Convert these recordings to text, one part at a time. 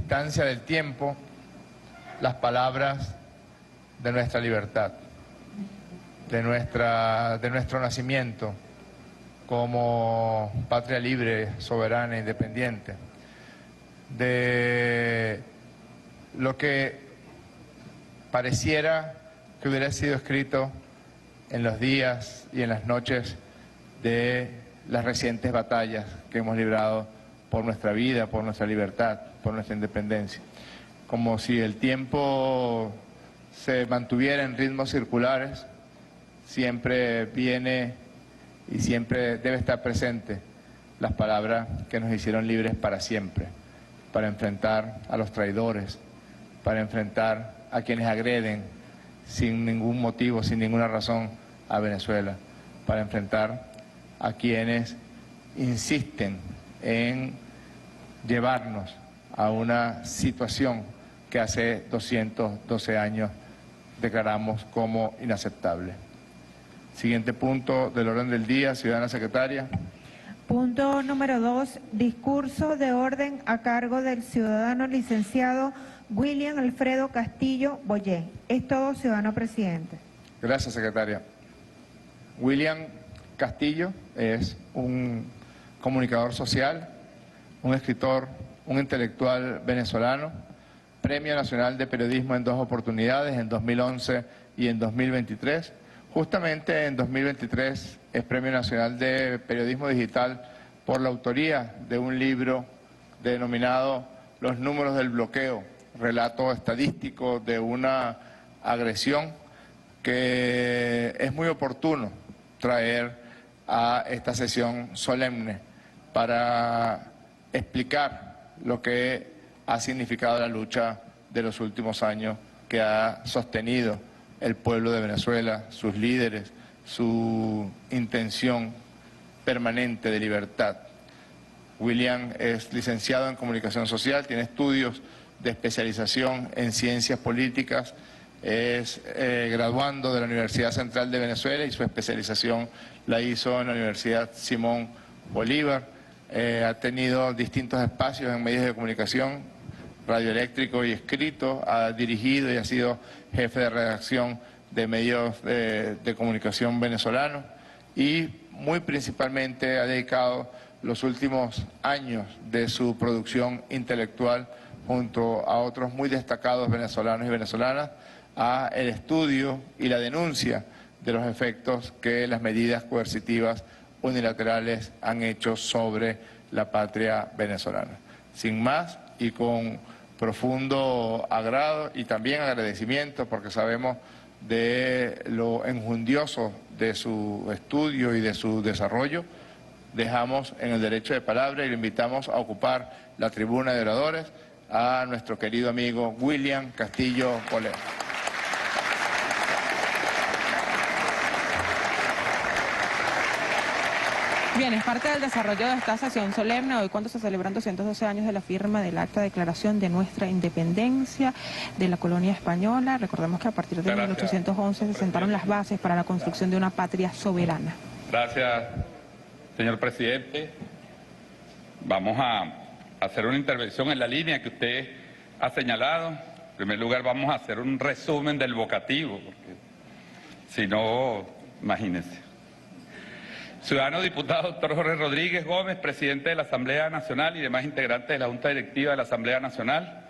instancia del tiempo las palabras de nuestra libertad, de nuestro nacimiento como patria libre, soberana, independiente, de lo que pareciera que hubiera sido escrito en los días y en las noches de las recientes batallas que hemos librado por nuestra vida, por nuestra libertad, por nuestra independencia. Como si el tiempo se mantuviera en ritmos circulares, siempre viene y siempre debe estar presente las palabras que nos hicieron libres para siempre, para enfrentar a los traidores, para enfrentar a quienes agreden sin ningún motivo, sin ninguna razón a Venezuela, para enfrentar a quienes insisten en llevarnos a una situación que hace 212 años declaramos como inaceptable. Siguiente punto del orden del día, ciudadana secretaria. Punto número 2, discurso de orden a cargo del ciudadano licenciado William Alfredo Castillo Boyé. Es todo, ciudadano presidente. Gracias, secretaria. William Castillo es un comunicador social, un escritor, un intelectual venezolano, Premio Nacional de Periodismo en 2 oportunidades, en 2011 y en 2023. Justamente en 2023 es Premio Nacional de Periodismo Digital por la autoría de un libro denominado Los números del bloqueo, relato estadístico de una agresión que es muy oportuno traer a esta sesión solemne para explicar lo que ha significado la lucha de los últimos años que ha sostenido el pueblo de Venezuela, sus líderes, su intención permanente de libertad. William es licenciado en Comunicación Social, tiene estudios de especialización en Ciencias Políticas, es graduando de la Universidad Central de Venezuela y su especialización la hizo en la Universidad Simón Bolívar. Ha tenido distintos espacios en medios de comunicación, radioeléctrico y escrito, ha dirigido y ha sido jefe de redacción de medios de comunicación venezolanos y muy principalmente ha dedicado los últimos años de su producción intelectual junto a otros muy destacados venezolanos y venezolanas a el estudio y la denuncia de los efectos que las medidas coercitivas unilaterales han hecho sobre la patria venezolana. Sin más y con profundo agrado y también agradecimiento porque sabemos de lo enjundioso de su estudio y de su desarrollo, dejamos en el derecho de palabra y lo invitamos a ocupar la tribuna de oradores a nuestro querido amigo William Castillo Boyé. Bien, es parte del desarrollo de esta sesión solemne, hoy cuando se celebran 212 años de la firma del Acta de Declaración de nuestra Independencia de la colonia española. Recordemos que a partir de 1811 se sentaron las bases para la construcción de una patria soberana. Gracias, señor presidente. Vamos a hacer una intervención en la línea que usted ha señalado. En primer lugar, vamos a hacer un resumen del vocativo, porque si no, imagínense. Ciudadano diputado doctor Jorge Rodríguez Gómez, presidente de la Asamblea Nacional y demás integrantes de la Junta Directiva de la Asamblea Nacional.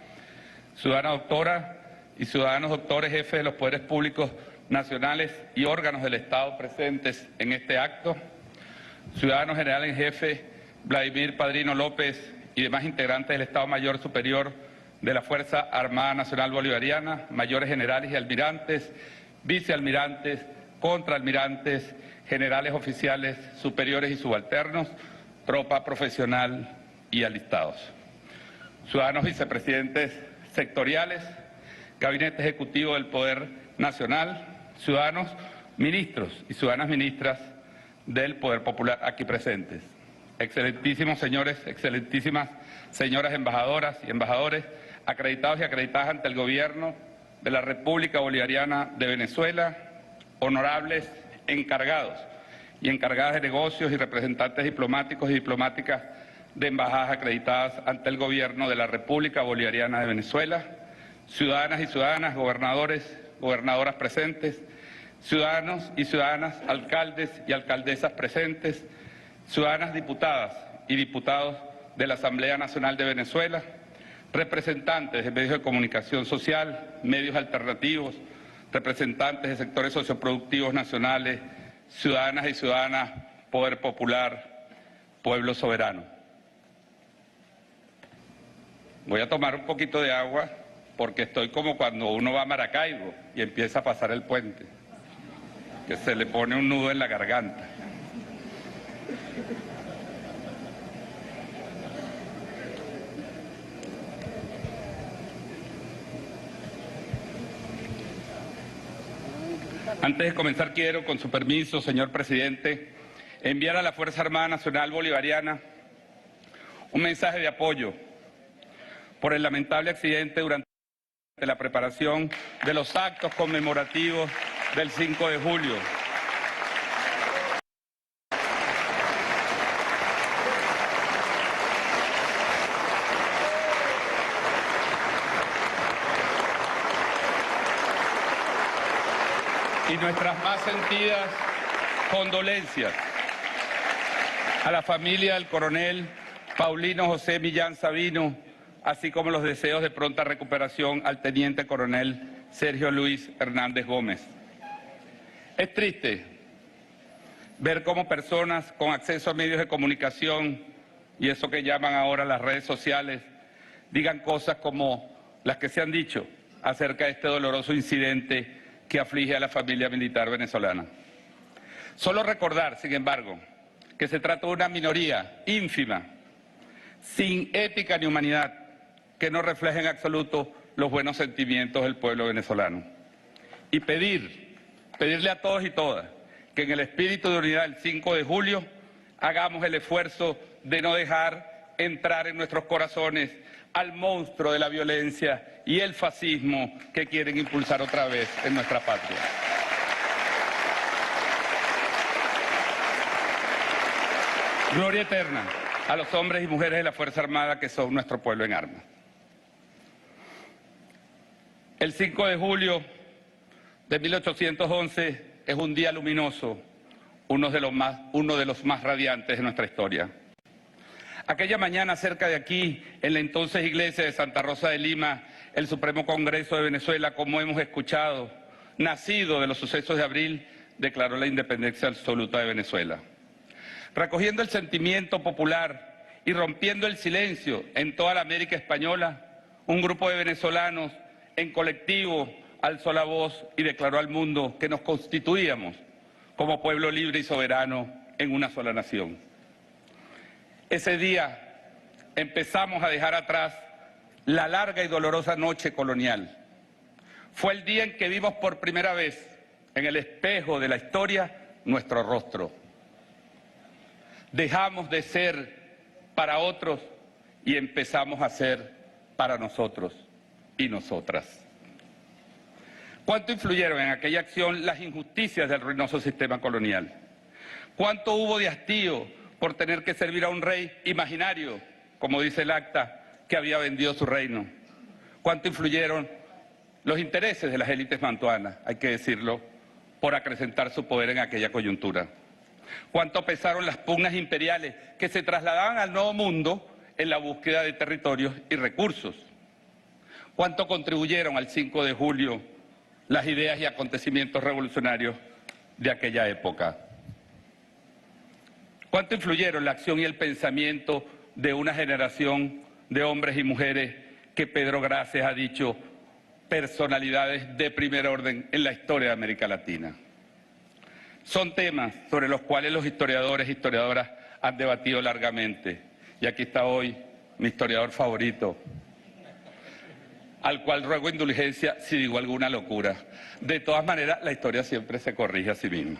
Ciudadana doctora y ciudadanos doctores, jefes de los poderes públicos nacionales y órganos del Estado presentes en este acto. Ciudadano general en jefe Vladimir Padrino López y demás integrantes del Estado Mayor Superior de la Fuerza Armada Nacional Bolivariana, mayores generales y almirantes, vicealmirantes, contraalmirantes, generales oficiales, superiores y subalternos, tropa profesional y alistados. Ciudadanos vicepresidentes sectoriales, Gabinete Ejecutivo del Poder Nacional, ciudadanos ministros y ciudadanas ministras del Poder Popular aquí presentes. Excelentísimos señores, excelentísimas señoras embajadoras y embajadores, acreditados y acreditadas ante el Gobierno de la República Bolivariana de Venezuela, honorables encargados y encargadas de negocios y representantes diplomáticos y diplomáticas de embajadas acreditadas ante el Gobierno de la República Bolivariana de Venezuela, ciudadanas y ciudadanas, gobernadores, gobernadoras presentes, ciudadanos y ciudadanas, alcaldes y alcaldesas presentes, ciudadanas diputadas y diputados de la Asamblea Nacional de Venezuela, representantes de medios de comunicación social, medios alternativos, representantes de sectores socioproductivos nacionales, ciudadanas y ciudadanas, poder popular, pueblo soberano. Voy a tomar un poquito de agua porque estoy como cuando uno va a Maracaibo y empieza a pasar el puente, que se le pone un nudo en la garganta. Antes de comenzar quiero, con su permiso, señor presidente, enviar a la Fuerza Armada Nacional Bolivariana un mensaje de apoyo por el lamentable accidente durante la preparación de los actos conmemorativos del 5 de julio. Y nuestras más sentidas condolencias a la familia del coronel Paulino José Millán Sabino, así como los deseos de pronta recuperación al teniente coronel Sergio Luis Hernández Gómez. Es triste ver cómo personas con acceso a medios de comunicación y eso que llaman ahora las redes sociales digan cosas como las que se han dicho acerca de este doloroso incidente que aflige a la familia militar venezolana. Solo recordar, sin embargo, que se trata de una minoría ínfima, sin ética ni humanidad, que no refleja en absoluto los buenos sentimientos del pueblo venezolano. Y pedirle a todos y todas que en el espíritu de unidad del 5 de julio hagamos el esfuerzo de no dejar entrar en nuestros corazones al monstruo de la violencia y el fascismo que quieren impulsar otra vez en nuestra patria. Gloria eterna a los hombres y mujeres de la Fuerza Armada que son nuestro pueblo en armas. El 5 de julio de 1811 es un día luminoso, uno de los más radiantes de nuestra historia. Aquella mañana cerca de aquí, en la entonces iglesia de Santa Rosa de Lima, el Supremo Congreso de Venezuela, como hemos escuchado, nacido de los sucesos de abril, declaró la independencia absoluta de Venezuela. Recogiendo el sentimiento popular y rompiendo el silencio en toda la América española, un grupo de venezolanos en colectivo alzó la voz y declaró al mundo que nos constituíamos como pueblo libre y soberano en una sola nación. Ese día empezamos a dejar atrás la larga y dolorosa noche colonial. Fue el día en que vimos por primera vez en el espejo de la historia nuestro rostro. Dejamos de ser para otros y empezamos a ser para nosotros y nosotras. ¿Cuánto influyeron en aquella acción las injusticias del ruinoso sistema colonial? ¿Cuánto hubo de hastío por tener que servir a un rey imaginario, como dice el acta, que había vendido su reino? ¿Cuánto influyeron los intereses de las élites mantuanas, hay que decirlo, por acrecentar su poder en aquella coyuntura? ¿Cuánto pesaron las pugnas imperiales que se trasladaban al Nuevo Mundo en la búsqueda de territorios y recursos? ¿Cuánto contribuyeron al 5 de julio las ideas y acontecimientos revolucionarios de aquella época? ¿Cuánto influyeron la acción y el pensamiento de una generación de hombres y mujeres que Pedro Graces ha dicho personalidades de primer orden en la historia de América Latina? Son temas sobre los cuales los historiadores e historiadoras han debatido largamente. Y aquí está hoy mi historiador favorito, al cual ruego indulgencia si digo alguna locura. De todas maneras, la historia siempre se corrige a sí misma.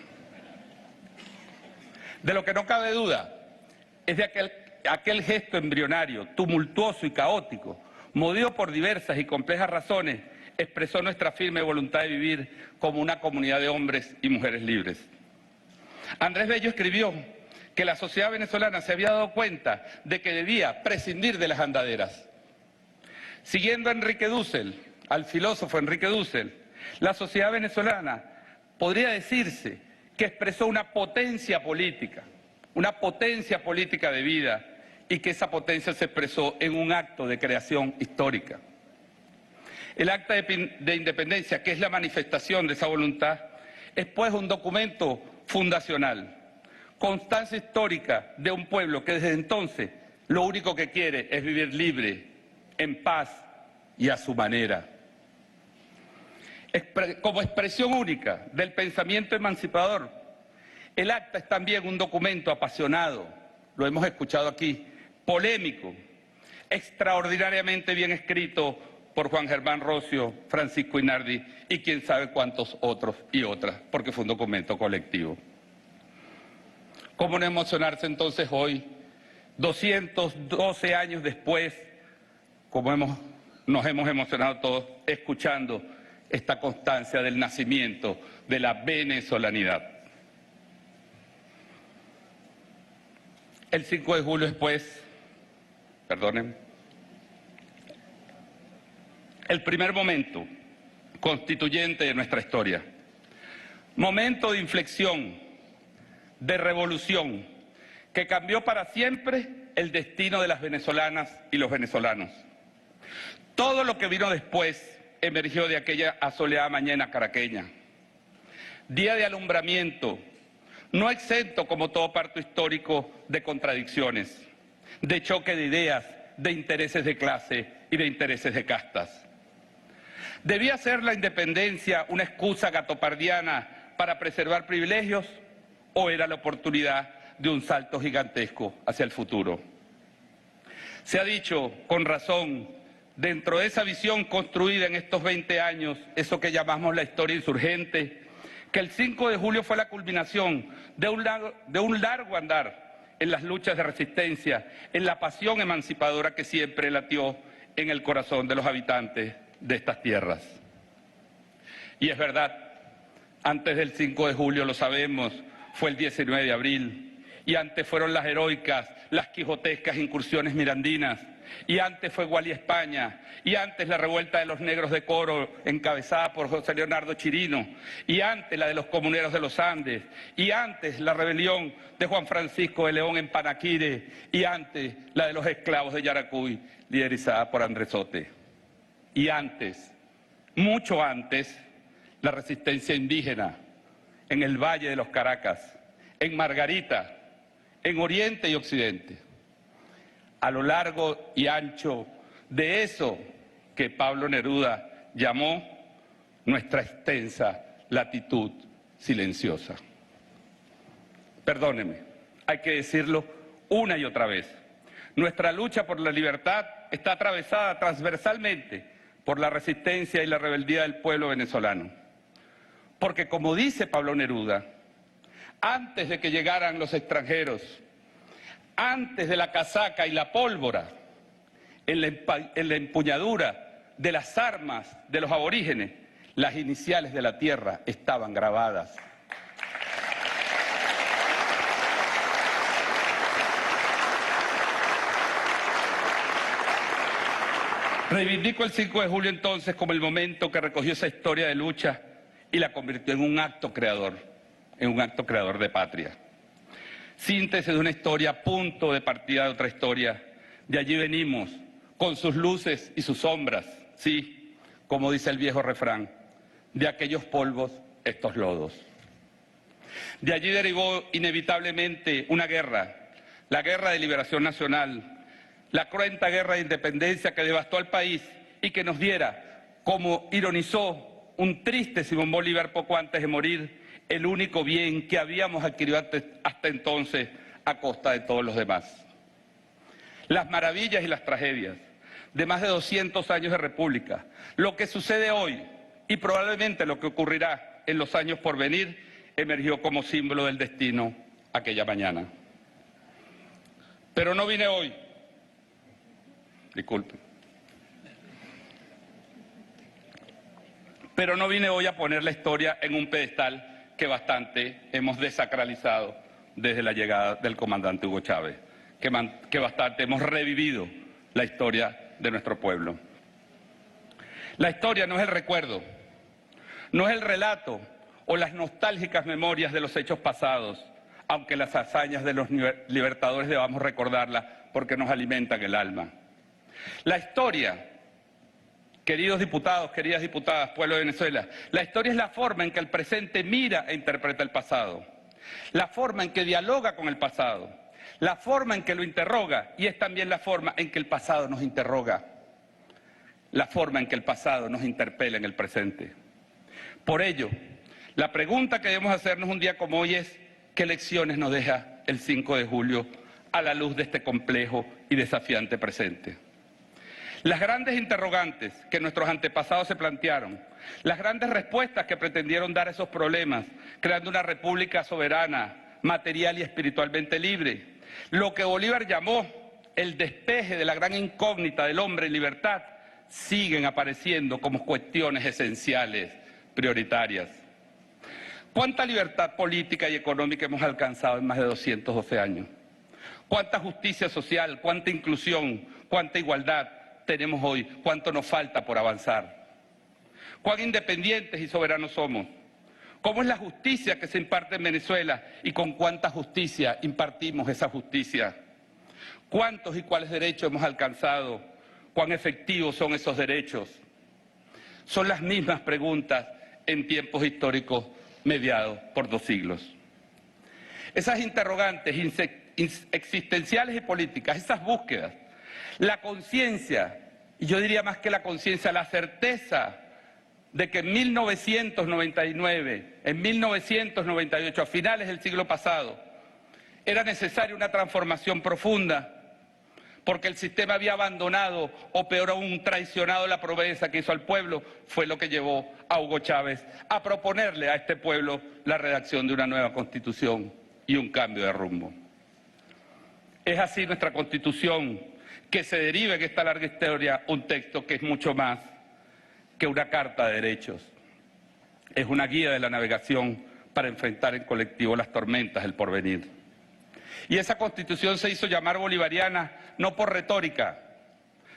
De lo que no cabe duda es de aquel gesto embrionario, tumultuoso y caótico, movido por diversas y complejas razones, expresó nuestra firme voluntad de vivir como una comunidad de hombres y mujeres libres. Andrés Bello escribió que la sociedad venezolana se había dado cuenta de que debía prescindir de las andaderas. Siguiendo a Enrique Dussel, al filósofo Enrique Dussel, la sociedad venezolana podría decirse que expresó una potencia política de vida, y que esa potencia se expresó en un acto de creación histórica. El Acta de Independencia, que es la manifestación de esa voluntad, es pues un documento fundacional, constancia histórica de un pueblo que desde entonces lo único que quiere es vivir libre, en paz y a su manera. Como expresión única del pensamiento emancipador, el acta es también un documento apasionado, lo hemos escuchado aquí, polémico, extraordinariamente bien escrito por Juan Germán Rocio, Francisco Inardi y quién sabe cuántos otros y otras, porque fue un documento colectivo. ¿Cómo no emocionarse entonces hoy, 212 años después, como nos hemos emocionado todos escuchando esta constancia del nacimiento de la venezolanidad? El 5 de julio después, el primer momento constituyente de nuestra historia, momento de inflexión, de revolución, que cambió para siempre el destino de las venezolanas y los venezolanos. Todo lo que vino después emergió de aquella asoleada mañana caraqueña. Día de alumbramiento, no exento como todo parto histórico de contradicciones, de choque de ideas, de intereses de clase y de intereses de castas. ¿Debía ser la independencia una excusa gatopardiana para preservar privilegios o era la oportunidad de un salto gigantesco hacia el futuro? Se ha dicho, con razón, dentro de esa visión construida en estos 20 años, eso que llamamos la historia insurgente, que el 5 de julio fue la culminación de un largo andar en las luchas de resistencia, en la pasión emancipadora que siempre latió en el corazón de los habitantes de estas tierras. Y es verdad, antes del 5 de julio, lo sabemos, fue el 19 de abril, y antes fueron las heroicas, las quijotescas incursiones mirandinas, y antes fue Gualí España, y antes la revuelta de los negros de Coro, encabezada por José Leonardo Chirino, y antes la de los comuneros de los Andes, y antes la rebelión de Juan Francisco de León en Panaquire, y antes la de los esclavos de Yaracuy, liderizada por Andresote. Y antes, mucho antes, la resistencia indígena en el Valle de los Caracas, en Margarita, en Oriente y Occidente. A lo largo y ancho de eso que Pablo Neruda llamó nuestra extensa latitud silenciosa. Perdóneme, hay que decirlo una y otra vez. Nuestra lucha por la libertad está atravesada transversalmente por la resistencia y la rebeldía del pueblo venezolano. Porque como dice Pablo Neruda, antes de que llegaran los extranjeros, antes de la casaca y la pólvora, en la empuñadura de las armas de los aborígenes, las iniciales de la tierra estaban grabadas. Reivindico el 5 de julio entonces como el momento que recogió esa historia de lucha y la convirtió en un acto creador de patria. Síntesis de una historia, punto de partida de otra historia. De allí venimos, con sus luces y sus sombras, sí, como dice el viejo refrán, de aquellos polvos, estos lodos. De allí derivó inevitablemente una guerra, la Guerra de Liberación Nacional, la cruenta guerra de independencia que devastó al país y que nos diera, como ironizó un triste Simón Bolívar poco antes de morir, el único bien que habíamos adquirido hasta entonces a costa de todos los demás. Las maravillas y las tragedias de más de 200 años de república, lo que sucede hoy y probablemente lo que ocurrirá en los años por venir, emergió como símbolo del destino aquella mañana. Pero no vine hoy. Disculpen. Pero no vine hoy a poner la historia en un pedestal que bastante hemos desacralizado desde la llegada del comandante Hugo Chávez, que bastante hemos revivido la historia de nuestro pueblo. La historia no es el recuerdo, no es el relato o las nostálgicas memorias de los hechos pasados, aunque las hazañas de los libertadores debamos recordarlas porque nos alimentan el alma. La historia, queridos diputados, queridas diputadas, pueblo de Venezuela, la historia es la forma en que el presente mira e interpreta el pasado, la forma en que dialoga con el pasado, la forma en que lo interroga, y es también la forma en que el pasado nos interroga, la forma en que el pasado nos interpela en el presente. Por ello, la pregunta que debemos hacernos un día como hoy es: ¿qué lecciones nos deja el 5 de julio a la luz de este complejo y desafiante presente? Las grandes interrogantes que nuestros antepasados se plantearon, las grandes respuestas que pretendieron dar a esos problemas, creando una república soberana, material y espiritualmente libre, lo que Bolívar llamó el despeje de la gran incógnita del hombre en libertad, siguen apareciendo como cuestiones esenciales, prioritarias. ¿Cuánta libertad política y económica hemos alcanzado en más de 212 años? ¿Cuánta justicia social, cuánta inclusión, cuánta igualdad tenemos hoy? ¿Cuánto nos falta por avanzar? ¿Cuán independientes y soberanos somos? ¿Cómo es la justicia que se imparte en Venezuela y con cuánta justicia impartimos esa justicia? ¿Cuántos y cuáles derechos hemos alcanzado? ¿Cuán efectivos son esos derechos? Son las mismas preguntas en tiempos históricos mediados por 2 siglos. Esas interrogantes existenciales y políticas, esas búsquedas, la conciencia, y yo diría más que la conciencia, la certeza de que en 1999, en 1998, a finales del siglo pasado, era necesaria una transformación profunda, porque el sistema había abandonado, o peor aún, traicionado la promesa que hizo al pueblo, fue lo que llevó a Hugo Chávez a proponerle a este pueblo la redacción de una nueva Constitución y un cambio de rumbo. Es así nuestra Constitución, que se deriva en esta larga historia un texto que es mucho más que una carta de derechos. Es una guía de la navegación para enfrentar en colectivo las tormentas del porvenir. Y esa Constitución se hizo llamar bolivariana no por retórica,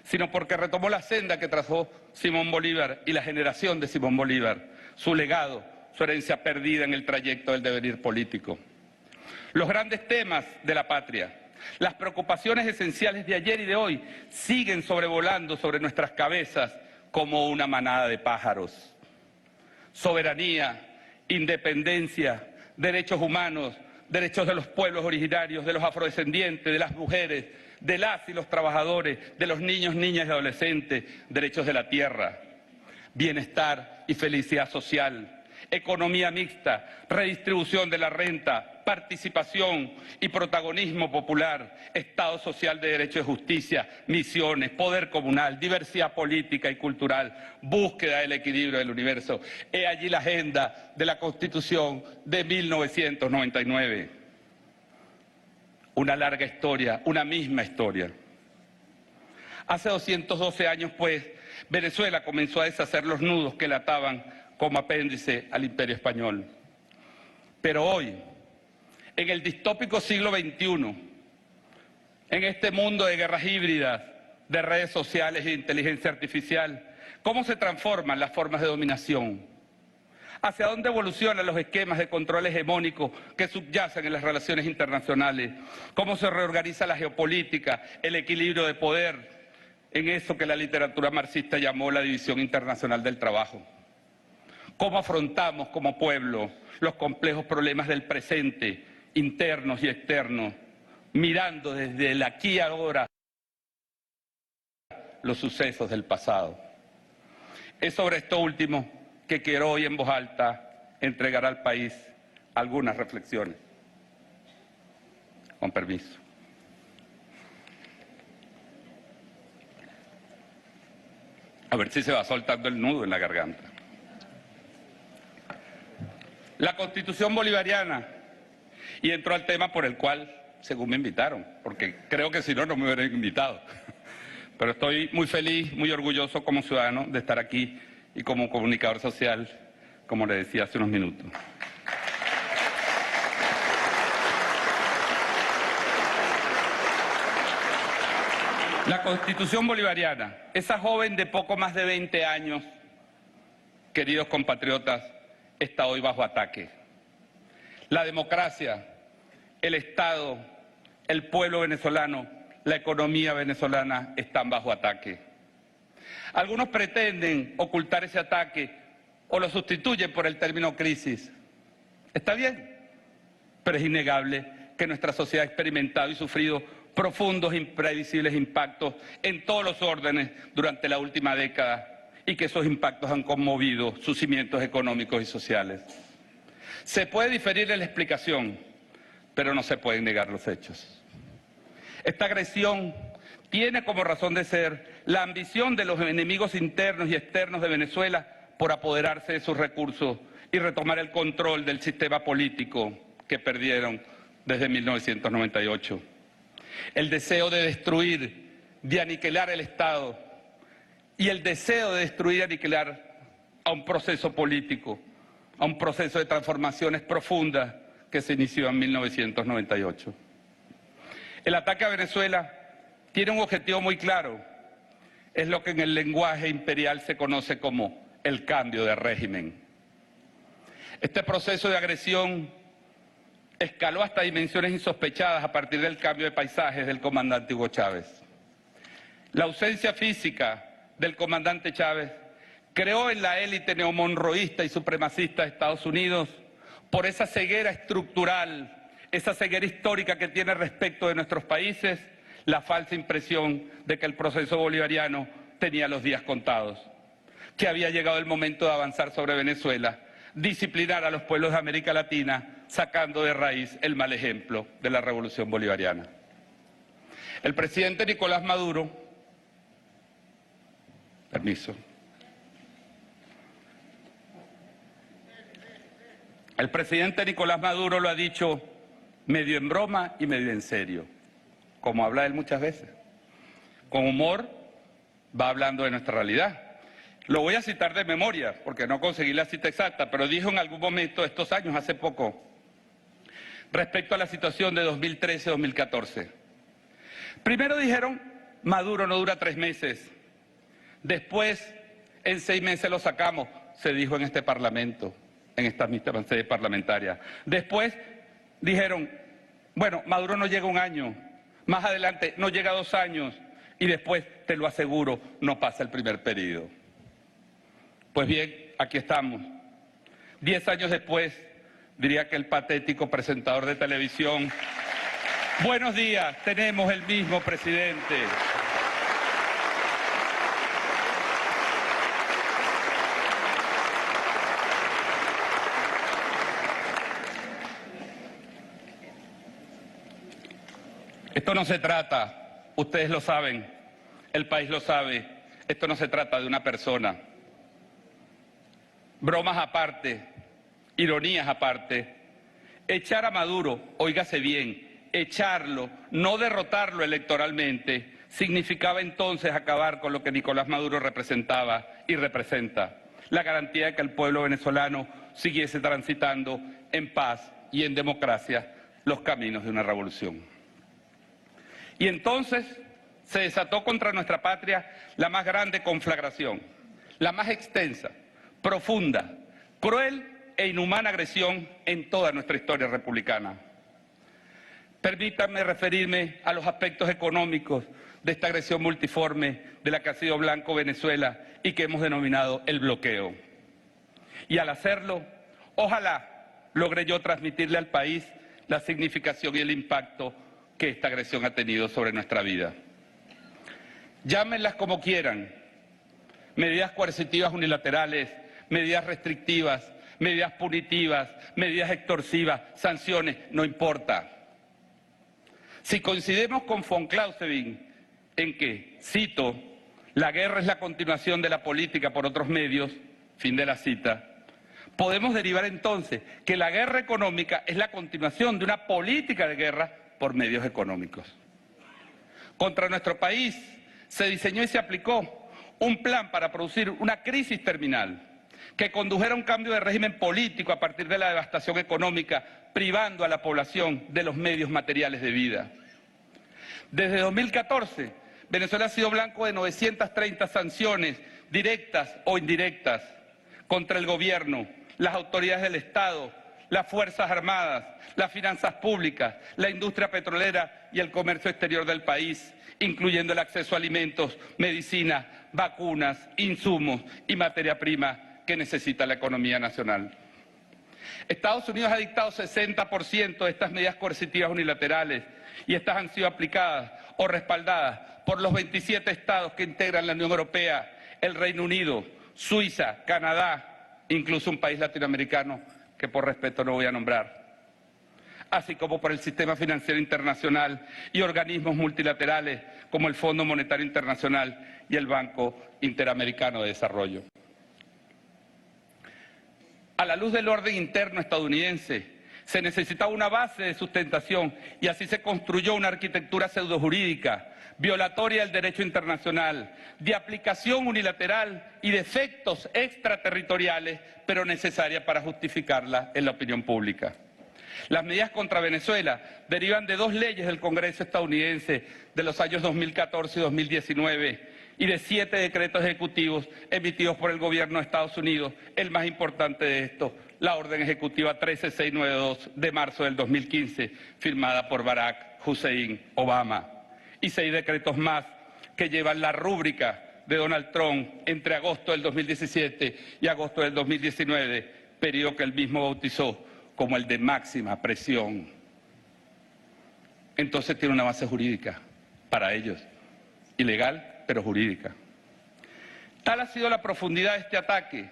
sino porque retomó la senda que trazó Simón Bolívar y la generación de Simón Bolívar, su legado, su herencia perdida en el trayecto del devenir político. Los grandes temas de la patria, las preocupaciones esenciales de ayer y de hoy siguen sobrevolando sobre nuestras cabezas como una manada de pájaros. Soberanía, independencia, derechos humanos, derechos de los pueblos originarios, de los afrodescendientes, de las mujeres, de las y los trabajadores, de los niños, niñas y adolescentes, derechos de la tierra, bienestar y felicidad social, economía mixta, redistribución de la renta, participación y protagonismo popular, Estado social de derecho y justicia, misiones, poder comunal, diversidad política y cultural, búsqueda del equilibrio del universo. He allí la agenda de la Constitución de 1999. Una larga historia, una misma historia. Hace 212 años, pues, Venezuela comenzó a deshacer los nudos que la ataban como apéndice al Imperio Español. Pero hoy, en el distópico siglo XXI, en este mundo de guerras híbridas, de redes sociales e de inteligencia artificial, ¿cómo se transforman las formas de dominación? ¿Hacia dónde evolucionan los esquemas de control hegemónico que subyacen en las relaciones internacionales? ¿Cómo se reorganiza la geopolítica, el equilibrio de poder, en eso que la literatura marxista llamó la división internacional del trabajo? ¿Cómo afrontamos como pueblo los complejos problemas del presente, internos y externos, mirando desde el aquí y ahora los sucesos del pasado? Es sobre esto último que quiero hoy en voz alta entregar al país algunas reflexiones. Con permiso. A ver si se va soltando el nudo en la garganta. La Constitución bolivariana, y entro al tema por el cual, según me invitaron, porque creo que si no, no me hubieran invitado. Pero estoy muy feliz, muy orgulloso como ciudadano de estar aquí y como comunicador social, como le decía hace unos minutos. La Constitución bolivariana, esa joven de poco más de 20 años, queridos compatriotas, está hoy bajo ataque. La democracia, el Estado, el pueblo venezolano, la economía venezolana están bajo ataque. Algunos pretenden ocultar ese ataque o lo sustituyen por el término crisis. Está bien, pero es innegable que nuestra sociedad ha experimentado y sufrido profundos e imprevisibles impactos en todos los órdenes durante la última década y que esos impactos han conmovido sus cimientos económicos y sociales. Se puede diferir en la explicación, pero no se pueden negar los hechos. Esta agresión tiene como razón de ser la ambición de los enemigos internos y externos de Venezuela por apoderarse de sus recursos y retomar el control del sistema político que perdieron desde 1998. El deseo de destruir, de aniquilar el Estado y el deseo de destruir y aniquilar a un proceso político, a un proceso de transformaciones profundas que se inició en 1998. El ataque a Venezuela tiene un objetivo muy claro, es lo que en el lenguaje imperial se conoce como el cambio de régimen. Este proceso de agresión escaló hasta dimensiones insospechadas a partir del cambio de paisajes del comandante Hugo Chávez. La ausencia física del comandante Chávez creó en la élite neomonroísta y supremacista de Estados Unidos, por esa ceguera estructural, esa ceguera histórica que tiene respecto de nuestros países, la falsa impresión de que el proceso bolivariano tenía los días contados, que había llegado el momento de avanzar sobre Venezuela, disciplinar a los pueblos de América Latina, sacando de raíz el mal ejemplo de la revolución bolivariana. El presidente Nicolás Maduro, el presidente Nicolás Maduro lo ha dicho medio en broma y medio en serio, como habla él muchas veces. Con humor va hablando de nuestra realidad. Lo voy a citar de memoria, porque no conseguí la cita exacta, pero dijo en algún momento estos años, hace poco, respecto a la situación de 2013-2014. Primero dijeron, Maduro no dura 3 meses. Después, en 6 meses lo sacamos, se dijo en este Parlamento, en esta misma sede parlamentaria. Después dijeron, bueno, Maduro no llega 1 año, más adelante no llega 2 años, y después, te lo aseguro, no pasa el primer periodo. Pues bien, aquí estamos. 10 años después, diría que el patético presentador de televisión, buenos días, tenemos el mismo presidente. Esto no se trata, ustedes lo saben, el país lo sabe, esto no se trata de una persona. Bromas aparte, ironías aparte, echar a Maduro, óigase bien, echarlo, no derrotarlo electoralmente, significaba entonces acabar con lo que Nicolás Maduro representaba y representa, la garantía de que el pueblo venezolano siguiese transitando en paz y en democracia los caminos de una revolución. Y entonces se desató contra nuestra patria la más grande conflagración, la más extensa, profunda, cruel e inhumana agresión en toda nuestra historia republicana. Permítanme referirme a los aspectos económicos de esta agresión multiforme de la que ha sido blanco Venezuela y que hemos denominado el bloqueo. Y al hacerlo, ojalá logre yo transmitirle al país la significación y el impacto que esta agresión ha tenido sobre nuestra vida. Llámenlas como quieran, medidas coercitivas unilaterales, medidas restrictivas, medidas punitivas, medidas extorsivas, sanciones, no importa. Si coincidimos con von Clausewitz en que, cito, la guerra es la continuación de la política por otros medios, fin de la cita, podemos derivar entonces que la guerra económica es la continuación de una política de guerra por medios económicos. Contra nuestro país se diseñó y se aplicó un plan para producir una crisis terminal que condujera a un cambio de régimen político a partir de la devastación económica, privando a la población de los medios materiales de vida. Desde 2014 Venezuela ha sido blanco de 930 sanciones directas o indirectas contra el gobierno, las autoridades del Estado, las Fuerzas Armadas, las finanzas públicas, la industria petrolera y el comercio exterior del país, incluyendo el acceso a alimentos, medicinas, vacunas, insumos y materia prima que necesita la economía nacional. Estados Unidos ha dictado 60% de estas medidas coercitivas unilaterales y estas han sido aplicadas o respaldadas por los 27 estados que integran la Unión Europea, el Reino Unido, Suiza, Canadá, incluso un país latinoamericano que por respeto no voy a nombrar, así como por el Sistema Financiero Internacional y organismos multilaterales como el Fondo Monetario Internacional y el Banco Interamericano de Desarrollo. A la luz del orden interno estadounidense, se necesitaba una base de sustentación y así se construyó una arquitectura pseudojurídica, violatoria del derecho internacional, de aplicación unilateral y de efectos extraterritoriales, pero necesaria para justificarla en la opinión pública. Las medidas contra Venezuela derivan de 2 leyes del Congreso estadounidense de los años 2014 y 2019 y de 7 decretos ejecutivos emitidos por el gobierno de Estados Unidos, el más importante de estos, la Orden Ejecutiva 13692 de marzo del 2015, firmada por Barack Hussein Obama, y 6 decretos más que llevan la rúbrica de Donald Trump entre agosto del 2017 y agosto del 2019, periodo que él mismo bautizó como el de máxima presión. Entonces tiene una base jurídica para ellos, ilegal pero jurídica. Tal ha sido la profundidad de este ataque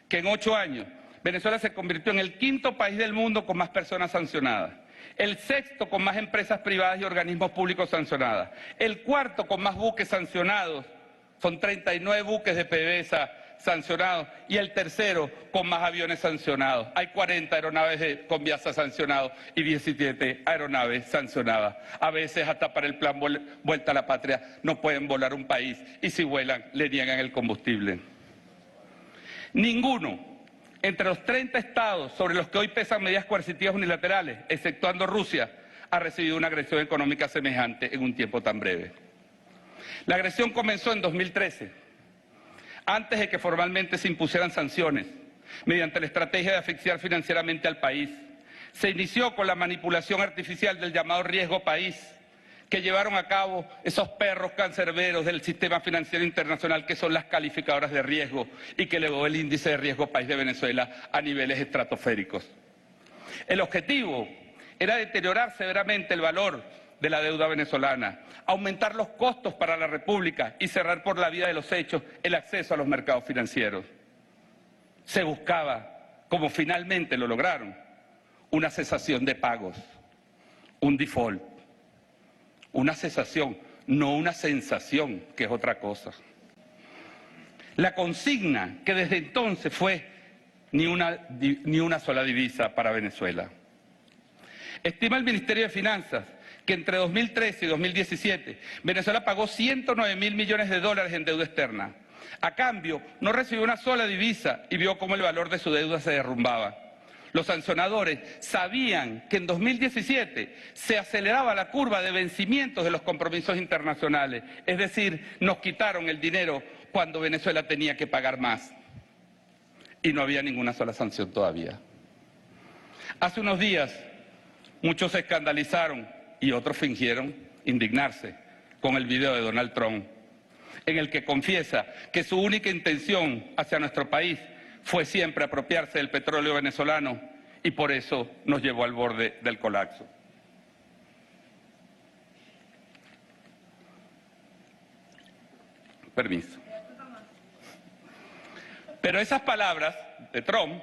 que en 8 años Venezuela se convirtió en el 5º país del mundo con más personas sancionadas, el 6º con más empresas privadas y organismos públicos sancionadas, el 4º con más buques sancionados, son 39 buques de PDVSA sancionados, y el 3º con más aviones sancionados. Hay 40 aeronaves con Viasa sancionados y 17 aeronaves sancionadas. A veces hasta para el plan Vuelta a la Patria no pueden volar un país y si vuelan le niegan el combustible. Ninguno entre los 30 estados sobre los que hoy pesan medidas coercitivas unilaterales, exceptuando Rusia, ha recibido una agresión económica semejante en un tiempo tan breve. La agresión comenzó en 2013, antes de que formalmente se impusieran sanciones, mediante la estrategia de asfixiar financieramente al país. Se inició con la manipulación artificial del llamado riesgo país, que llevaron a cabo esos perros cancerberos del sistema financiero internacional que son las calificadoras de riesgo y que elevó el índice de riesgo país de Venezuela a niveles estratosféricos. El objetivo era deteriorar severamente el valor de la deuda venezolana, aumentar los costos para la República y cerrar por la vía de los hechos el acceso a los mercados financieros. Se buscaba, como finalmente lo lograron, una cesación de pagos, un default, una cesación, no una sensación, que es otra cosa. La consigna que desde entonces fue ni una sola divisa para Venezuela. Estima el Ministerio de Finanzas que entre 2013 y 2017 Venezuela pagó 109.000 millones de dólares en deuda externa. A cambio, no recibió una sola divisa y vio cómo el valor de su deuda se derrumbaba. Los sancionadores sabían que en 2017 se aceleraba la curva de vencimientos de los compromisos internacionales, es decir, nos quitaron el dinero cuando Venezuela tenía que pagar más. Y no había ninguna sola sanción todavía. Hace unos días, muchos se escandalizaron y otros fingieron indignarse con el video de Donald Trump, en el que confiesa que su única intención hacia nuestro país fue siempre apropiarse del petróleo venezolano y por eso nos llevó al borde del colapso. Permiso. Pero esas palabras de Trump,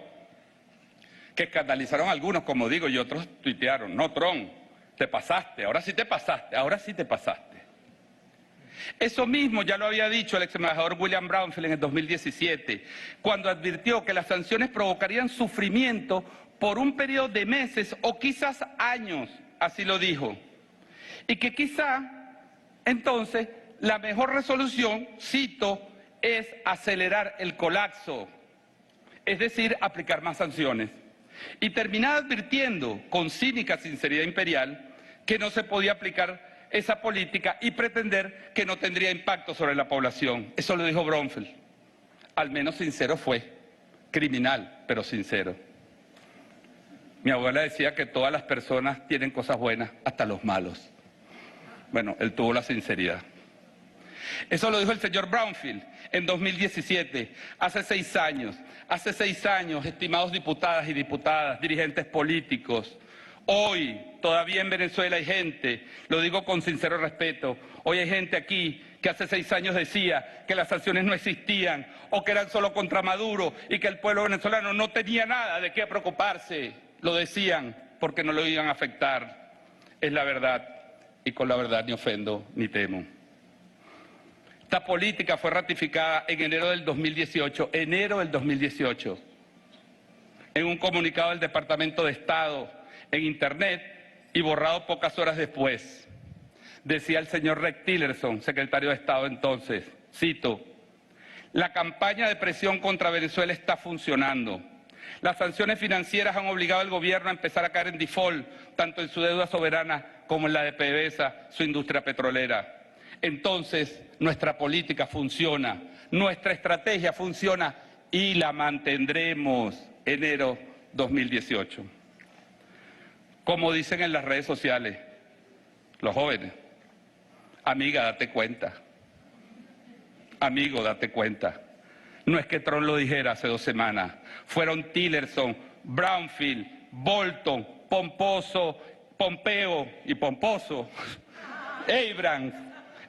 que escandalizaron a algunos, como digo, y otros tuitearon, no, Trump, te pasaste, ahora sí te pasaste, ahora sí te pasaste. Eso mismo ya lo había dicho el ex embajador William Brownfield en el 2017, cuando advirtió que las sanciones provocarían sufrimiento por un periodo de meses o quizás años, así lo dijo, y que quizá entonces la mejor resolución, cito, es acelerar el colapso, es decir, aplicar más sanciones. Y terminaba advirtiendo, con cínica sinceridad imperial, que no se podía aplicar esa política y pretender que no tendría impacto sobre la población. Eso lo dijo Bromfield. Al menos sincero fue. Criminal, pero sincero. Mi abuela decía que todas las personas tienen cosas buenas, hasta los malos. Bueno, él tuvo la sinceridad. Eso lo dijo el señor Bromfield en 2017, hace 6 años. Hace 6 años, estimados diputadas y diputadas, dirigentes políticos, hoy todavía en Venezuela hay gente, lo digo con sincero respeto, hoy hay gente aquí que hace 6 años decía que las sanciones no existían o que eran solo contra Maduro y que el pueblo venezolano no tenía nada de qué preocuparse. Lo decían porque no lo iban a afectar. Es la verdad y con la verdad ni ofendo ni temo. Esta política fue ratificada en enero del 2018, en un comunicado del Departamento de Estado en Internet y borrado pocas horas después. Decía el señor Rex Tillerson, secretario de Estado entonces, cito, la campaña de presión contra Venezuela está funcionando. Las sanciones financieras han obligado al gobierno a empezar a caer en default, tanto en su deuda soberana como en la de PDVSA, su industria petrolera. Entonces, nuestra política funciona, nuestra estrategia funciona y la mantendremos. Enero 2018. Como dicen en las redes sociales, los jóvenes, amiga, date cuenta. Amigo, date cuenta. No es que Trump lo dijera hace 2 semanas. Fueron Tillerson, Bromfield, Bolton, Pompeo y Pomposo, Abrams,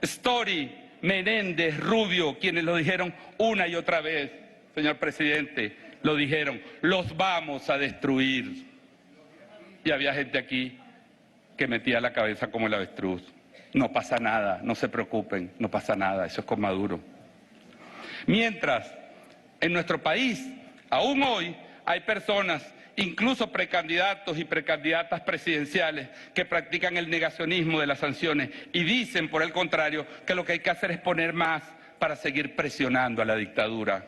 Story, Menéndez, Rubio, quienes lo dijeron una y otra vez, señor presidente, lo dijeron, los vamos a destruir. Y había gente aquí que metía la cabeza como el avestruz. No pasa nada, no se preocupen, no pasa nada, eso es con Maduro. Mientras, en nuestro país, aún hoy, hay personas, incluso precandidatos y precandidatas presidenciales, que practican el negacionismo de las sanciones y dicen, por el contrario, que lo que hay que hacer es poner más para seguir presionando a la dictadura.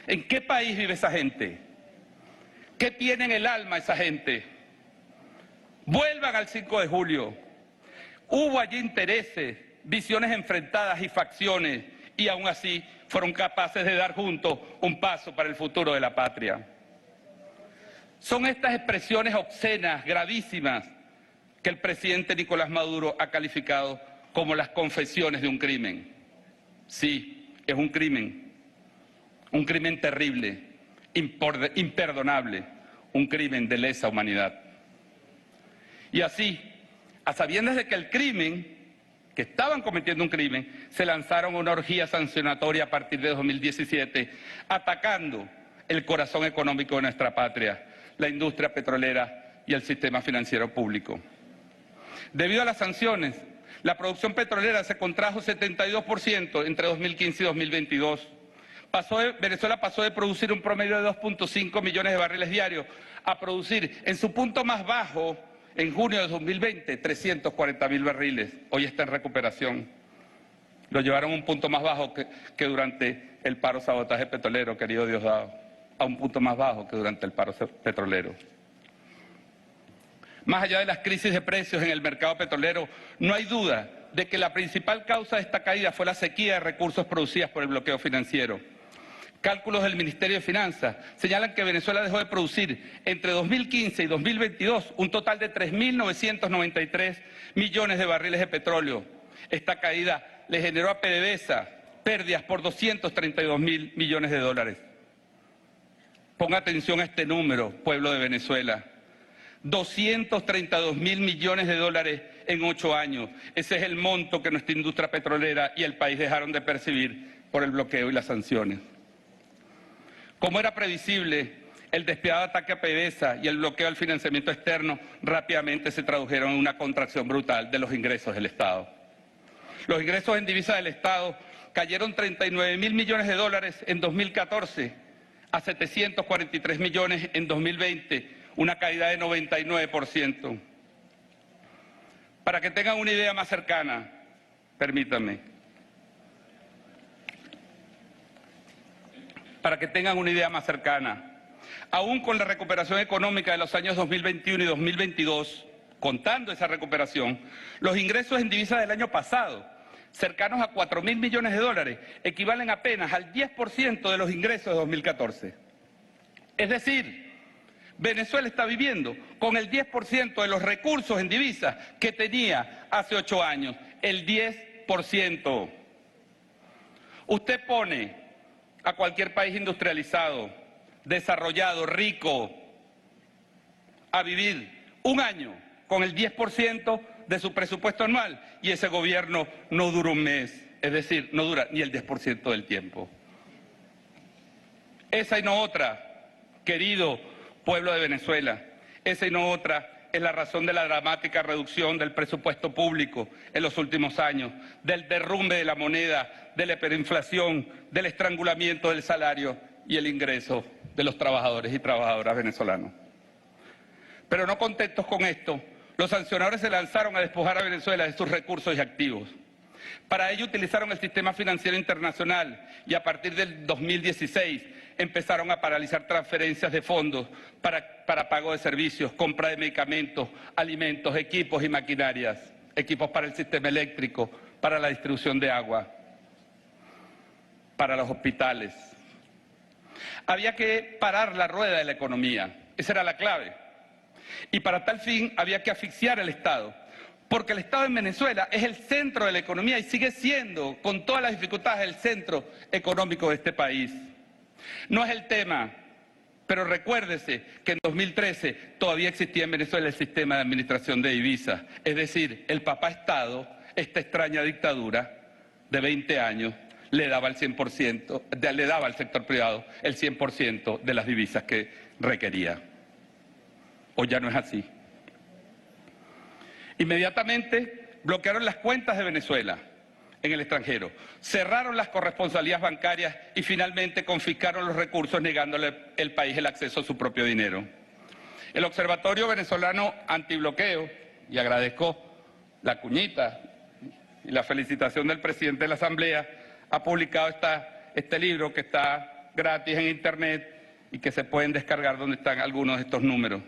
¿En qué país vive esa gente? ¿Qué tiene en el alma esa gente? Vuelvan al 5 de julio. Hubo allí intereses, visiones enfrentadas y facciones, y aún así fueron capaces de dar juntos un paso para el futuro de la patria. Son estas expresiones obscenas, gravísimas, que el presidente Nicolás Maduro ha calificado como las confesiones de un crimen. Sí, es un crimen terrible, imperdonable, un crimen de lesa humanidad. Y así, a sabiendas de que el crimen, que estaban cometiendo un crimen, se lanzaron una orgía sancionatoria a partir de 2017, atacando el corazón económico de nuestra patria, la industria petrolera y el sistema financiero público. Debido a las sanciones, la producción petrolera se contrajo 72% entre 2015 y 2022. Venezuela pasó de producir un promedio de 2.5 millones de barriles diarios a producir en su punto más bajo, en junio de 2020, 340.000 barriles. Hoy está en recuperación. Lo llevaron a un punto más bajo que durante el paro sabotaje petrolero, querido Diosdado. A un punto más bajo que durante el paro petrolero. Más allá de las crisis de precios en el mercado petrolero, no hay duda de que la principal causa de esta caída fue la sequía de recursos producidas por el bloqueo financiero. Cálculos del Ministerio de Finanzas señalan que Venezuela dejó de producir entre 2015 y 2022 un total de 3.993 millones de barriles de petróleo. Esta caída le generó a PDVSA pérdidas por 232.000 millones de dólares. Ponga atención a este número, pueblo de Venezuela. 232.000 millones de dólares en 8 años. Ese es el monto que nuestra industria petrolera y el país dejaron de percibir por el bloqueo y las sanciones. Como era previsible, el despiadado ataque a PDVSA y el bloqueo al financiamiento externo rápidamente se tradujeron en una contracción brutal de los ingresos del Estado. Los ingresos en divisa del Estado cayeron 39.000 millones de dólares en 2014 a 743 millones en 2020, una caída de 99%. Para que tengan una idea más cercana, permítanme. Para que tengan una idea más cercana, aún con la recuperación económica de los años 2021 y 2022, contando esa recuperación, los ingresos en divisas del año pasado, cercanos a 4.000 millones de dólares, equivalen apenas al 10% de los ingresos de 2014. Es decir, Venezuela está viviendo con el 10% de los recursos en divisas que tenía hace 8 años, el 10%. Usted pone a cualquier país industrializado, desarrollado, rico, a vivir un año con el 10% de su presupuesto anual y ese gobierno no dura un mes, es decir, no dura ni el 10% del tiempo. Esa y no otra, querido pueblo de Venezuela, esa y no otra es la razón de la dramática reducción del presupuesto público en los últimos años, del derrumbe de la moneda, de la hiperinflación, del estrangulamiento del salario y el ingreso de los trabajadores y trabajadoras venezolanos. Pero no contentos con esto, los sancionadores se lanzaron a despojar a Venezuela de sus recursos y activos. Para ello utilizaron el sistema financiero internacional y a partir del 2016 empezaron a paralizar transferencias de fondos para pago de servicios, compra de medicamentos, alimentos, equipos y maquinarias, equipos para el sistema eléctrico, para la distribución de agua, para los hospitales. Había que parar la rueda de la economía, esa era la clave. Y para tal fin había que asfixiar al Estado, porque el Estado en Venezuela es el centro de la economía y sigue siendo, con todas las dificultades, el centro económico de este país. No es el tema, pero recuérdese que en 2013 todavía existía en Venezuela el sistema de administración de divisas, es decir, el papá Estado, esta extraña dictadura de 20 años, le daba al sector privado el 100% de las divisas que requería. ¿O ya no es así? Inmediatamente bloquearon las cuentas de Venezuela en el extranjero, cerraron las corresponsalías bancarias y finalmente confiscaron los recursos negándole al país el acceso a su propio dinero. El Observatorio Venezolano Antibloqueo, y agradezco la cuñita y la felicitación del presidente de la Asamblea, ha publicado este libro que está gratis en Internet y que se pueden descargar donde están algunos de estos números.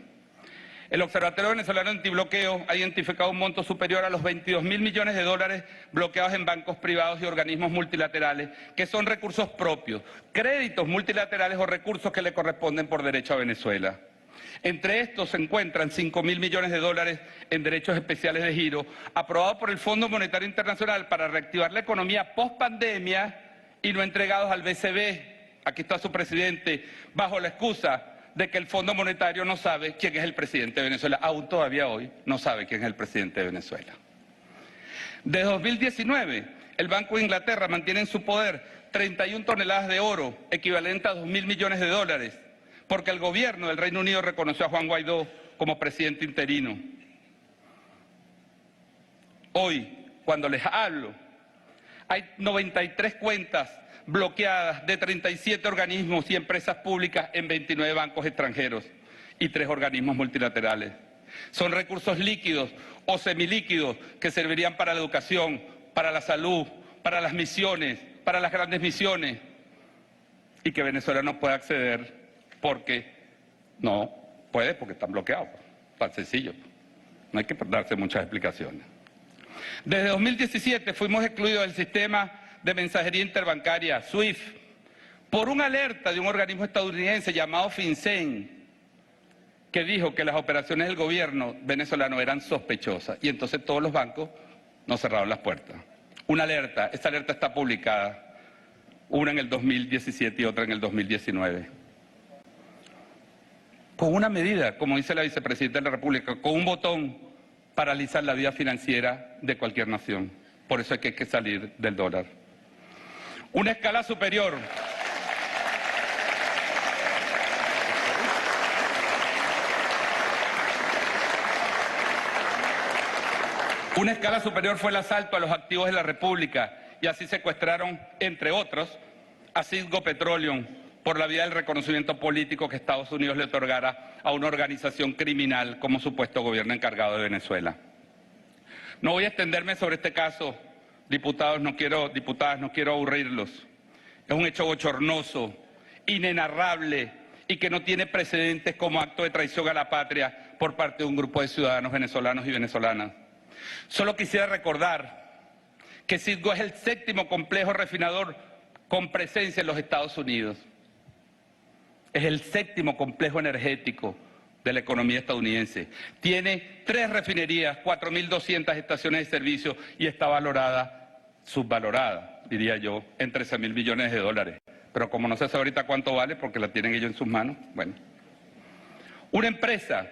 El Observatorio Venezolano Antibloqueo ha identificado un monto superior a los 22.000 millones de dólares bloqueados en bancos privados y organismos multilaterales, que son recursos propios, créditos multilaterales o recursos que le corresponden por derecho a Venezuela. Entre estos se encuentran 5.000 millones de dólares en derechos especiales de giro, aprobados por el Fondo Monetario Internacional para reactivar la economía post-pandemia y no entregados al BCB. Aquí está su presidente, bajo la excusa de que el Fondo Monetario no sabe quién es el presidente de Venezuela. Aún todavía hoy no sabe quién es el presidente de Venezuela. Desde 2019, el Banco de Inglaterra mantiene en su poder 31 toneladas de oro, equivalente a 2.000 millones de dólares, porque el gobierno del Reino Unido reconoció a Juan Guaidó como presidente interino. Hoy, cuando les hablo, hay 93 cuentas bloqueadas de 37 organismos y empresas públicas en 29 bancos extranjeros y 3 organismos multilaterales. Son recursos líquidos o semilíquidos que servirían para la educación, para la salud, para las misiones, para las grandes misiones, y que Venezuela no puede acceder porque no puede, porque están bloqueados. Tan sencillo. No hay que darse muchas explicaciones. Desde 2017 fuimos excluidos del sistema de mensajería interbancaria, SWIFT, por una alerta de un organismo estadounidense llamado FinCEN, que dijo que las operaciones del gobierno venezolano eran sospechosas, y entonces todos los bancos nos cerraron las puertas. Una alerta, esta alerta está publicada, una en el 2017 y otra en el 2019. Con una medida, como dice la vicepresidenta de la República, con un botón, paralizar la vida financiera de cualquier nación. Por eso es que hay que salir del dólar. Una escala superior. Una escala superior fue el asalto a los activos de la República y así secuestraron, entre otros, a Citgo Petroleum por la vía del reconocimiento político que Estados Unidos le otorgara a una organización criminal como supuesto gobierno encargado de Venezuela. No voy a extenderme sobre este caso, diputadas, no quiero aburrirlos. Es un hecho bochornoso, inenarrable y que no tiene precedentes como acto de traición a la patria por parte de un grupo de ciudadanos venezolanos y venezolanas. Solo quisiera recordar que Citgo es el 7º complejo refinador con presencia en los Estados Unidos. Es el 7º complejo energético de la economía estadounidense. Tiene 3 refinerías, 4.200 estaciones de servicio y está subvalorada, diría yo, en 13.000 millones de dólares. Pero como no se sabe ahorita cuánto vale porque la tienen ellos en sus manos, bueno. Una empresa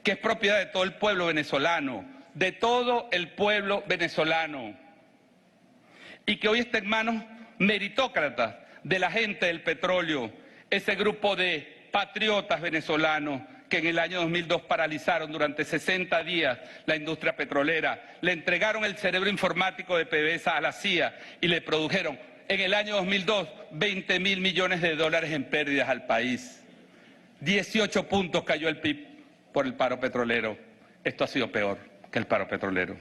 que es propiedad de todo el pueblo venezolano, de todo el pueblo venezolano, y que hoy está en manos meritócratas de la gente del petróleo, ese grupo de patriotas venezolanos que en el año 2002 paralizaron durante 60 días la industria petrolera, le entregaron el cerebro informático de PDVSA a la CIA y le produjeron en el año 2002 20.000 millones de dólares en pérdidas al país. 18 puntos cayó el PIB por el paro petrolero. Esto ha sido peor que el paro petrolero.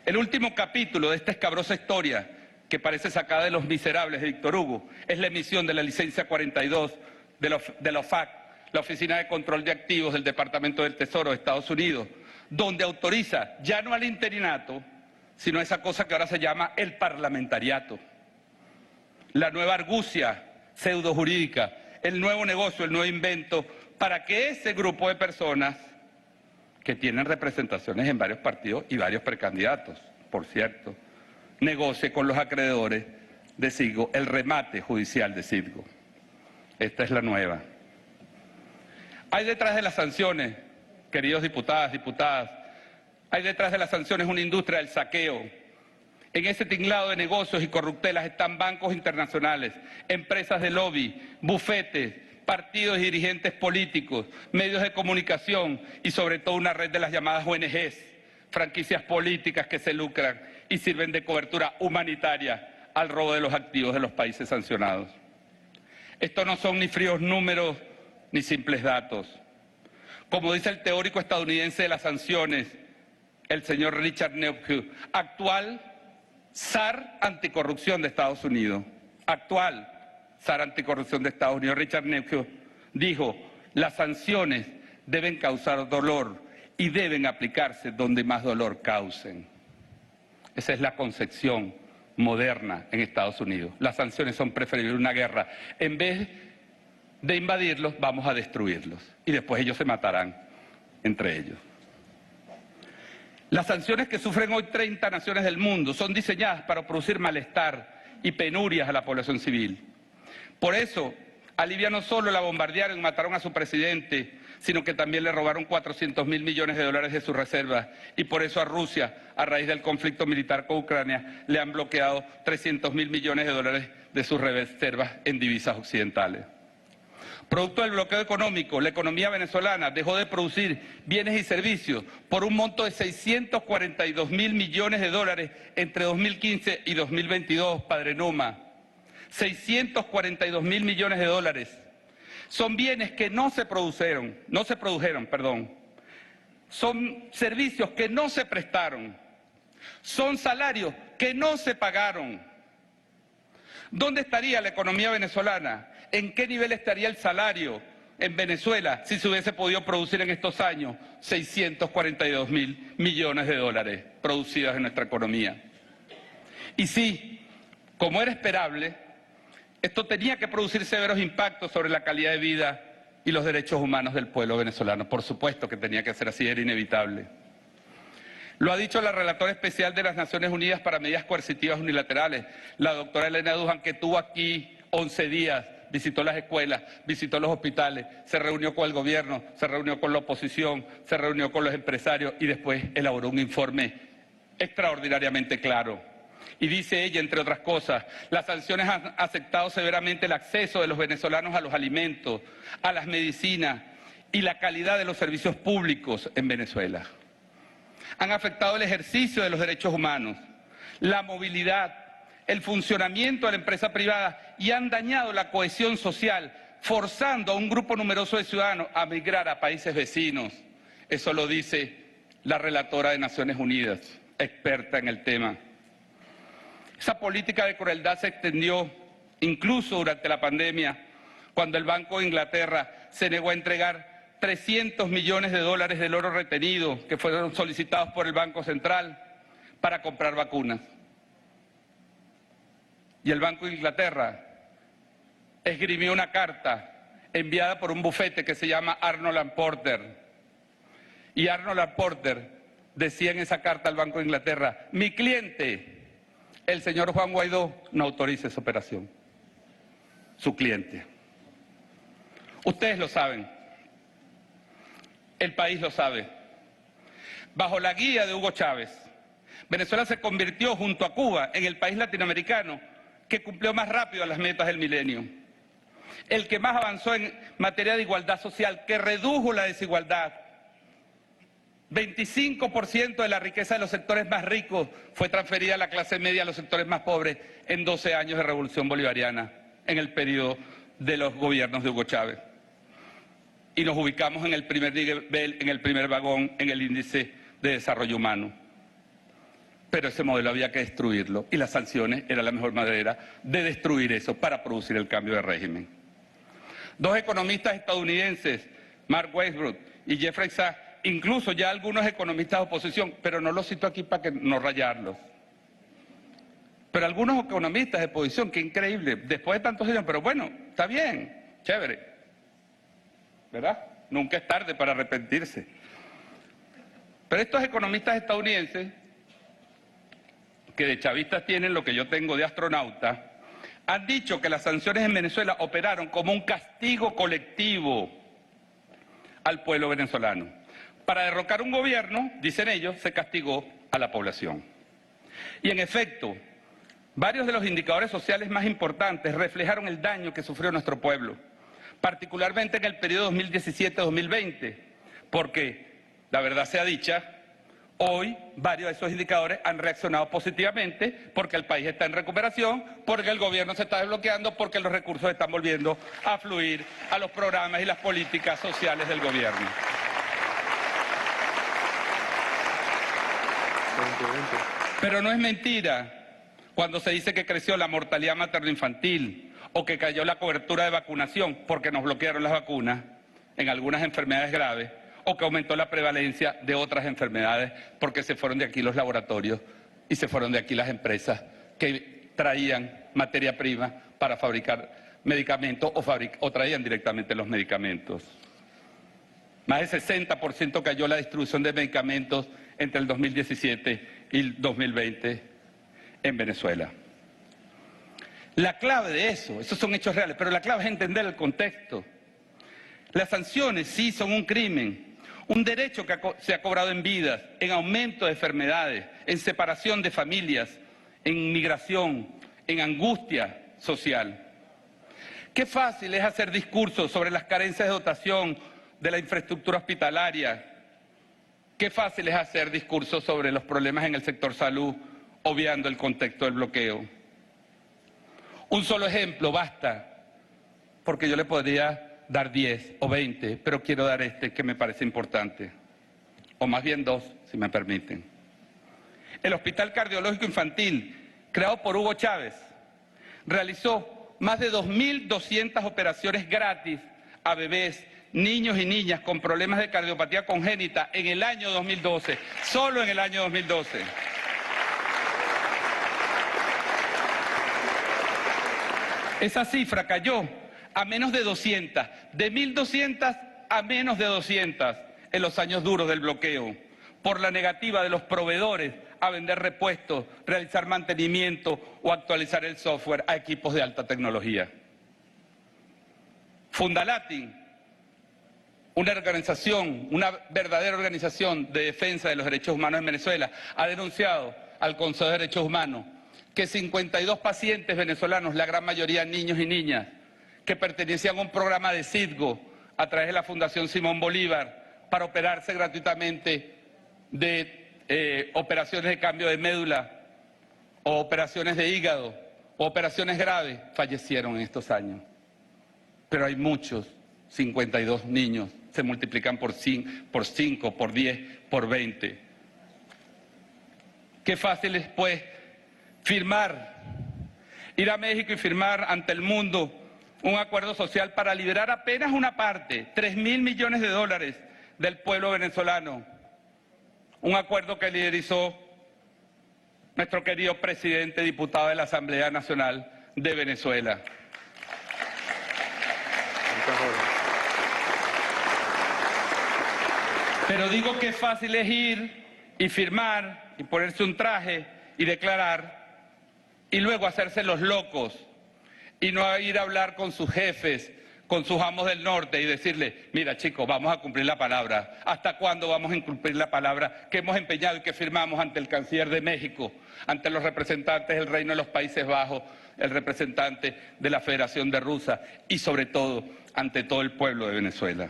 El último capítulo de esta escabrosa historia, que parece sacada de Los Miserables de Víctor Hugo, es la emisión de la licencia 42 de la OFAC, la Oficina de Control de Activos del Departamento del Tesoro de Estados Unidos, donde autoriza ya no al interinato, sino a esa cosa que ahora se llama el parlamentariato. La nueva argucia pseudojurídica, el nuevo negocio, el nuevo invento, para que ese grupo de personas que tienen representaciones en varios partidos y varios precandidatos, por cierto, negocie con los acreedores de Citgo el remate judicial de Citgo. Esta es la nueva. Hay detrás de las sanciones, queridos diputadas, hay detrás de las sanciones una industria del saqueo. En ese tinglado de negocios y corruptelas están bancos internacionales, empresas de lobby, bufetes, partidos y dirigentes políticos, medios de comunicación y sobre todo una red de las llamadas ONGs, franquicias políticas que se lucran y sirven de cobertura humanitaria al robo de los activos de los países sancionados. Estos no son ni fríos números ni simples datos. Como dice el teórico estadounidense de las sanciones, el señor Richard Neuhaus, actual zar anticorrupción de Estados Unidos, Richard Neuhaus dijo, las sanciones deben causar dolor y deben aplicarse donde más dolor causen. Esa es la concepción moderna en Estados Unidos. Las sanciones son preferibles a una guerra. En vez de invadirlos, vamos a destruirlos. Y después ellos se matarán entre ellos. Las sanciones que sufren hoy 30 naciones del mundo son diseñadas para producir malestar y penurias a la población civil. Por eso, a Libia no solo la bombardearon y mataron a su presidente, sino que también le robaron 400.000 millones de dólares de sus reservas. Y por eso a Rusia, a raíz del conflicto militar con Ucrania, le han bloqueado 300.000 millones de dólares de sus reservas en divisas occidentales. Producto del bloqueo económico, la economía venezolana dejó de producir bienes y servicios por un monto de 642.000 millones de dólares entre 2015 y 2022, Padre Numa. 642.000 millones de dólares. Son bienes que no se produjeron. Son servicios que no se prestaron. Son salarios que no se pagaron. ¿Dónde estaría la economía venezolana? ¿En qué nivel estaría el salario en Venezuela si se hubiese podido producir en estos años 642.000 millones de dólares producidos en nuestra economía? Y sí, como era esperable, esto tenía que producir severos impactos sobre la calidad de vida y los derechos humanos del pueblo venezolano. Por supuesto que tenía que ser así, era inevitable. Lo ha dicho la relatora especial de las Naciones Unidas para Medidas Coercitivas Unilaterales, la doctora Elena Duhan, que estuvo aquí 11 días, visitó las escuelas, visitó los hospitales, se reunió con el gobierno, se reunió con la oposición, se reunió con los empresarios y después elaboró un informe extraordinariamente claro. Y dice ella, entre otras cosas, las sanciones han afectado severamente el acceso de los venezolanos a los alimentos, a las medicinas y la calidad de los servicios públicos en Venezuela. Han afectado el ejercicio de los derechos humanos, la movilidad, el funcionamiento de la empresa privada y han dañado la cohesión social, forzando a un grupo numeroso de ciudadanos a migrar a países vecinos. Eso lo dice la relatora de Naciones Unidas, experta en el tema. Esa política de crueldad se extendió incluso durante la pandemia, cuando el Banco de Inglaterra se negó a entregar 300 millones de dólares del oro retenido que fueron solicitados por el Banco Central para comprar vacunas. Y el Banco de Inglaterra esgrimió una carta enviada por un bufete que se llama Arnold & Porter. Y Arnold & Porter decía en esa carta al Banco de Inglaterra: mi cliente, el señor Juan Guaidó, no autoriza esa operación. Su cliente. Ustedes lo saben. El país lo sabe. Bajo la guía de Hugo Chávez, Venezuela se convirtió junto a Cuba en el país latinoamericano que cumplió más rápido las metas del milenio. El que más avanzó en materia de igualdad social, que redujo la desigualdad. 25% de la riqueza de los sectores más ricos fue transferida a la clase media, a los sectores más pobres, en 12 años de revolución bolivariana, en el periodo de los gobiernos de Hugo Chávez. Y nos ubicamos en el primer nivel, en el primer vagón, en el índice de desarrollo humano. Pero ese modelo había que destruirlo y las sanciones era la mejor manera de destruir eso para producir el cambio de régimen. Dos economistas estadounidenses, Mark Weisbrot y Jeffrey Sachs, incluso ya algunos economistas de oposición, pero no los cito aquí para que no rayarlos. Pero algunos economistas de oposición, qué increíble, después de tantos años, pero bueno, está bien, chévere, ¿verdad? Nunca es tarde para arrepentirse. Pero estos economistas estadounidenses, que de chavistas tienen lo que yo tengo de astronauta, han dicho que las sanciones en Venezuela operaron como un castigo colectivo al pueblo venezolano. Para derrocar un gobierno, dicen ellos, se castigó a la población. Y en efecto, varios de los indicadores sociales más importantes reflejaron el daño que sufrió nuestro pueblo, particularmente en el periodo 2017-2020, porque, la verdad sea dicha, hoy varios de esos indicadores han reaccionado positivamente porque el país está en recuperación, porque el gobierno se está desbloqueando, porque los recursos están volviendo a fluir a los programas y las políticas sociales del gobierno. Pero no es mentira cuando se dice que creció la mortalidad materno-infantil o que cayó la cobertura de vacunación porque nos bloquearon las vacunas en algunas enfermedades graves, o que aumentó la prevalencia de otras enfermedades porque se fueron de aquí los laboratorios y se fueron de aquí las empresas que traían materia prima para fabricar medicamentos o traían directamente los medicamentos. Más de 60% cayó la distribución de medicamentos entre el 2017 y el 2020 en Venezuela. La clave de eso, esos son hechos reales, pero la clave es entender el contexto. Las sanciones sí son un crimen, un derecho que se ha cobrado en vidas, en aumento de enfermedades, en separación de familias, en migración, en angustia social. Qué fácil es hacer discursos sobre las carencias de dotación de la infraestructura hospitalaria. Qué fácil es hacer discursos sobre los problemas en el sector salud, obviando el contexto del bloqueo. Un solo ejemplo basta, porque yo le podría dar 10 o 20, pero quiero dar este que me parece importante, o más bien dos, si me permiten. El Hospital Cardiológico Infantil, creado por Hugo Chávez, realizó más de 2.200 operaciones gratis a bebés, niños y niñas con problemas de cardiopatía congénita en el año 2012, solo en el año 2012. Esa cifra cayó a menos de 200, de 1.200 a menos de 200 en los años duros del bloqueo, por la negativa de los proveedores a vender repuestos, realizar mantenimiento o actualizar el software a equipos de alta tecnología. Fundalatin, una organización, una verdadera organización de defensa de los derechos humanos en Venezuela, ha denunciado al Consejo de Derechos Humanos que 52 pacientes venezolanos, la gran mayoría niños y niñas, que pertenecían a un programa de CIDGO a través de la Fundación Simón Bolívar para operarse gratuitamente de operaciones de cambio de médula o operaciones de hígado o operaciones graves, fallecieron en estos años. Pero hay muchos, 52 niños, se multiplican por 5, por 10, por 20. Qué fácil es, pues, firmar, ir a México y firmar ante el mundo un acuerdo social para liberar apenas una parte, 3.000 millones de dólares del pueblo venezolano. Un acuerdo que liderizó nuestro querido presidente, diputado de la Asamblea Nacional de Venezuela. Pero digo que es fácil es ir y firmar y ponerse un traje y declarar y luego hacerse los locos y no ir a hablar con sus jefes, con sus amos del norte y decirle, mira chicos, vamos a cumplir la palabra. ¿Hasta cuándo vamos a incumplir la palabra que hemos empeñado y que firmamos ante el canciller de México, ante los representantes del Reino de los Países Bajos, el representante de la Federación de Rusia y sobre todo ante todo el pueblo de Venezuela?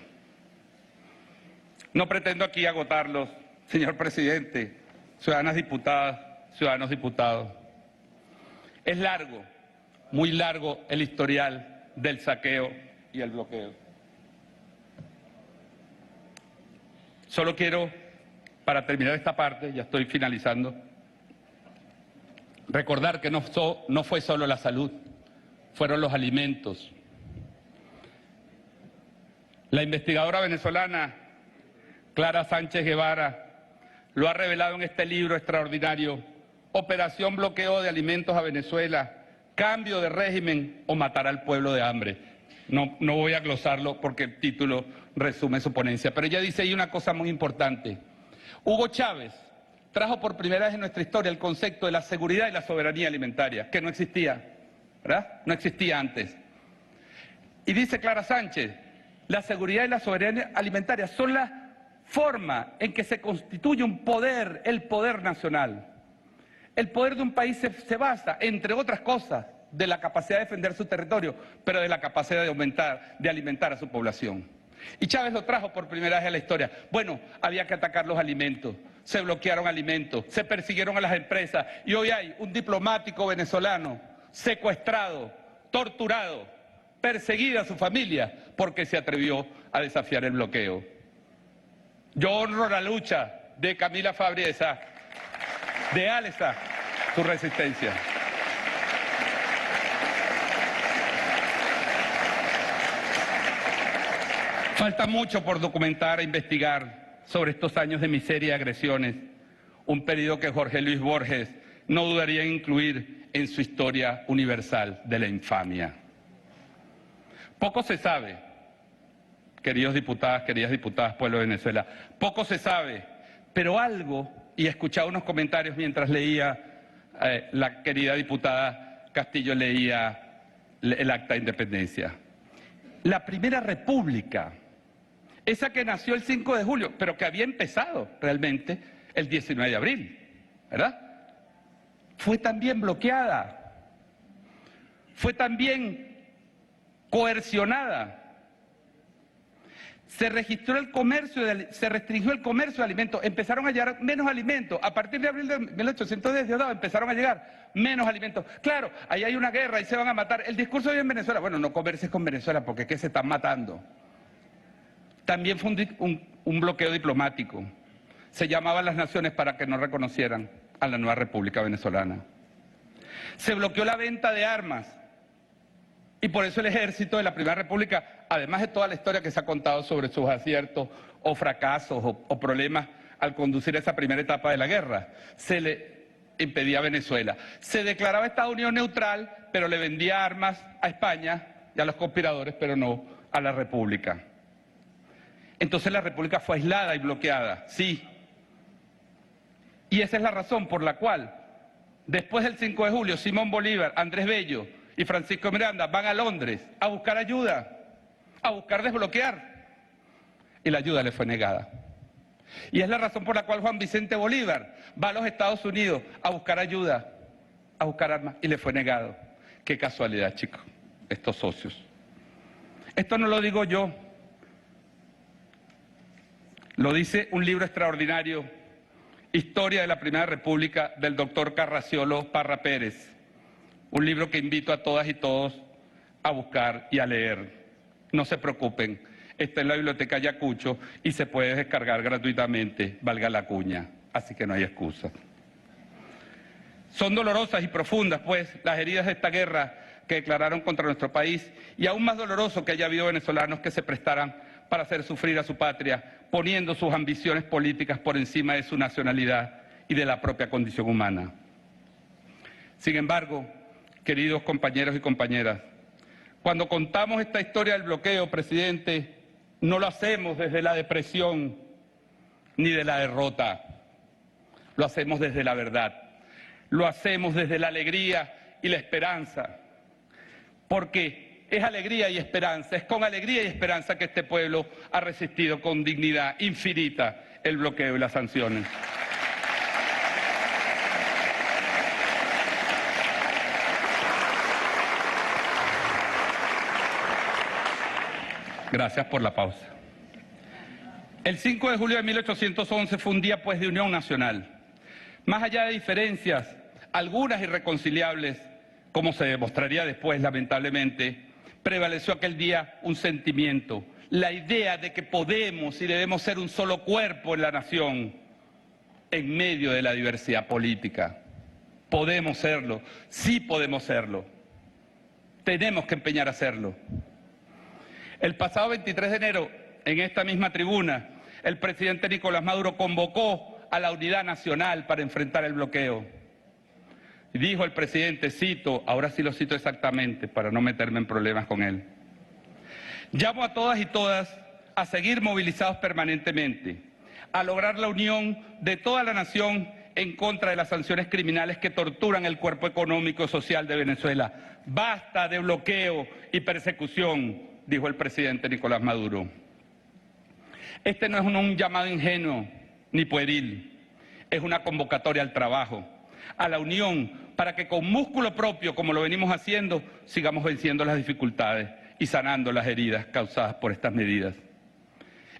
No pretendo aquí agotarlos, señor presidente, ciudadanas diputadas, ciudadanos diputados. Es largo, muy largo el historial del saqueo y el bloqueo. Solo quiero, para terminar esta parte, ya estoy finalizando, recordar que no fue solo la salud, fueron los alimentos. La investigadora venezolana Clara Sánchez Guevara lo ha revelado en este libro extraordinario, Operación Bloqueo de Alimentos a Venezuela, Cambio de Régimen o Matar al Pueblo de Hambre. No voy a glosarlo porque el título resume su ponencia, pero ella dice ahí una cosa muy importante. Hugo Chávez trajo por primera vez en nuestra historia el concepto de la seguridad y la soberanía alimentaria, que no existía, ¿verdad? No existía antes. Y dice Clara Sánchez, la seguridad y la soberanía alimentaria son la forma en que se constituye un poder, el poder nacional. El poder de un país se basa, entre otras cosas, de la capacidad de defender su territorio, pero de la capacidad de alimentar a su población. Y Chávez lo trajo por primera vez a la historia. Bueno, había que atacar los alimentos, se bloquearon alimentos, se persiguieron a las empresas y hoy hay un diplomático venezolano secuestrado, torturado, perseguido a su familia porque se atrevió a desafiar el bloqueo. Yo honro la lucha de Camila Fabri de Sá, de Alesa, su resistencia. Falta mucho por documentar e investigar sobre estos años de miseria y agresiones, un periodo que Jorge Luis Borges no dudaría en incluir en su historia universal de la infamia. Poco se sabe, queridas diputadas, pueblo de Venezuela, poco se sabe, pero algo, y escuchaba unos comentarios mientras leía, la querida diputada Castillo leía el Acta de Independencia. La Primera República, esa que nació el 5 de julio, pero que había empezado realmente el 19 de abril, ¿verdad? Fue también bloqueada, fue también coercionada. Se restringió el comercio de alimentos, empezaron a llegar menos alimentos. A partir de abril de 1810, empezaron a llegar menos alimentos. Claro, ahí hay una guerra, ahí se van a matar. El discurso hoy en Venezuela, bueno, no comercies con Venezuela porque ¿qué se están matando? También fue un bloqueo diplomático. Se llamaban las naciones para que no reconocieran a la nueva República Venezolana. Se bloqueó la venta de armas. Y por eso el ejército de la Primera República, además de toda la historia que se ha contado sobre sus aciertos o fracasos o problemas al conducir esa primera etapa de la guerra, se le impedía a Venezuela. Se declaraba Estados Unidos neutral, pero le vendía armas a España y a los conspiradores, pero no a la República. Entonces la República fue aislada y bloqueada, sí. Y esa es la razón por la cual, después del 5 de julio, Simón Bolívar, Andrés Bello y Francisco Miranda van a Londres a buscar ayuda, a buscar desbloquear, y la ayuda le fue negada. Y es la razón por la cual Juan Vicente Bolívar va a los Estados Unidos a buscar ayuda, a buscar armas, y le fue negado. Qué casualidad, chicos, estos socios. Esto no lo digo yo, lo dice un libro extraordinario, Historia de la Primera República, del doctor Carraciolo Parra Pérez. Un libro que invito a todas y todos a buscar y a leer. No se preocupen, está en la Biblioteca Ayacucho y se puede descargar gratuitamente, valga la cuña, así que no hay excusa. Son dolorosas y profundas, pues, las heridas de esta guerra que declararon contra nuestro país, y aún más doloroso que haya habido venezolanos que se prestaran para hacer sufrir a su patria, poniendo sus ambiciones políticas por encima de su nacionalidad y de la propia condición humana. Sin embargo, queridos compañeros y compañeras, cuando contamos esta historia del bloqueo, presidente, no lo hacemos desde la depresión ni de la derrota. Lo hacemos desde la verdad. Lo hacemos desde la alegría y la esperanza. Porque es alegría y esperanza, es con alegría y esperanza que este pueblo ha resistido con dignidad infinita el bloqueo y las sanciones. Gracias por la pausa. El 5 de julio de 1811 fue un día pues de unión nacional. Más allá de diferencias, algunas irreconciliables, como se demostraría después lamentablemente, prevaleció aquel día un sentimiento, la idea de que podemos y debemos ser un solo cuerpo en la nación, en medio de la diversidad política. Podemos serlo, sí podemos serlo. Tenemos que empeñar a serlo. El pasado 23 de enero, en esta misma tribuna, el presidente Nicolás Maduro convocó a la unidad nacional para enfrentar el bloqueo. Y dijo el presidente, cito, ahora sí lo cito exactamente para no meterme en problemas con él: llamo a todas y todas a seguir movilizados permanentemente, a lograr la unión de toda la nación en contra de las sanciones criminales que torturan el cuerpo económico y social de Venezuela. Basta de bloqueo y persecución, dijo el presidente Nicolás Maduro. Este no es un llamado ingenuo ni pueril, es una convocatoria al trabajo, a la unión, para que con músculo propio, como lo venimos haciendo, sigamos venciendo las dificultades y sanando las heridas causadas por estas medidas.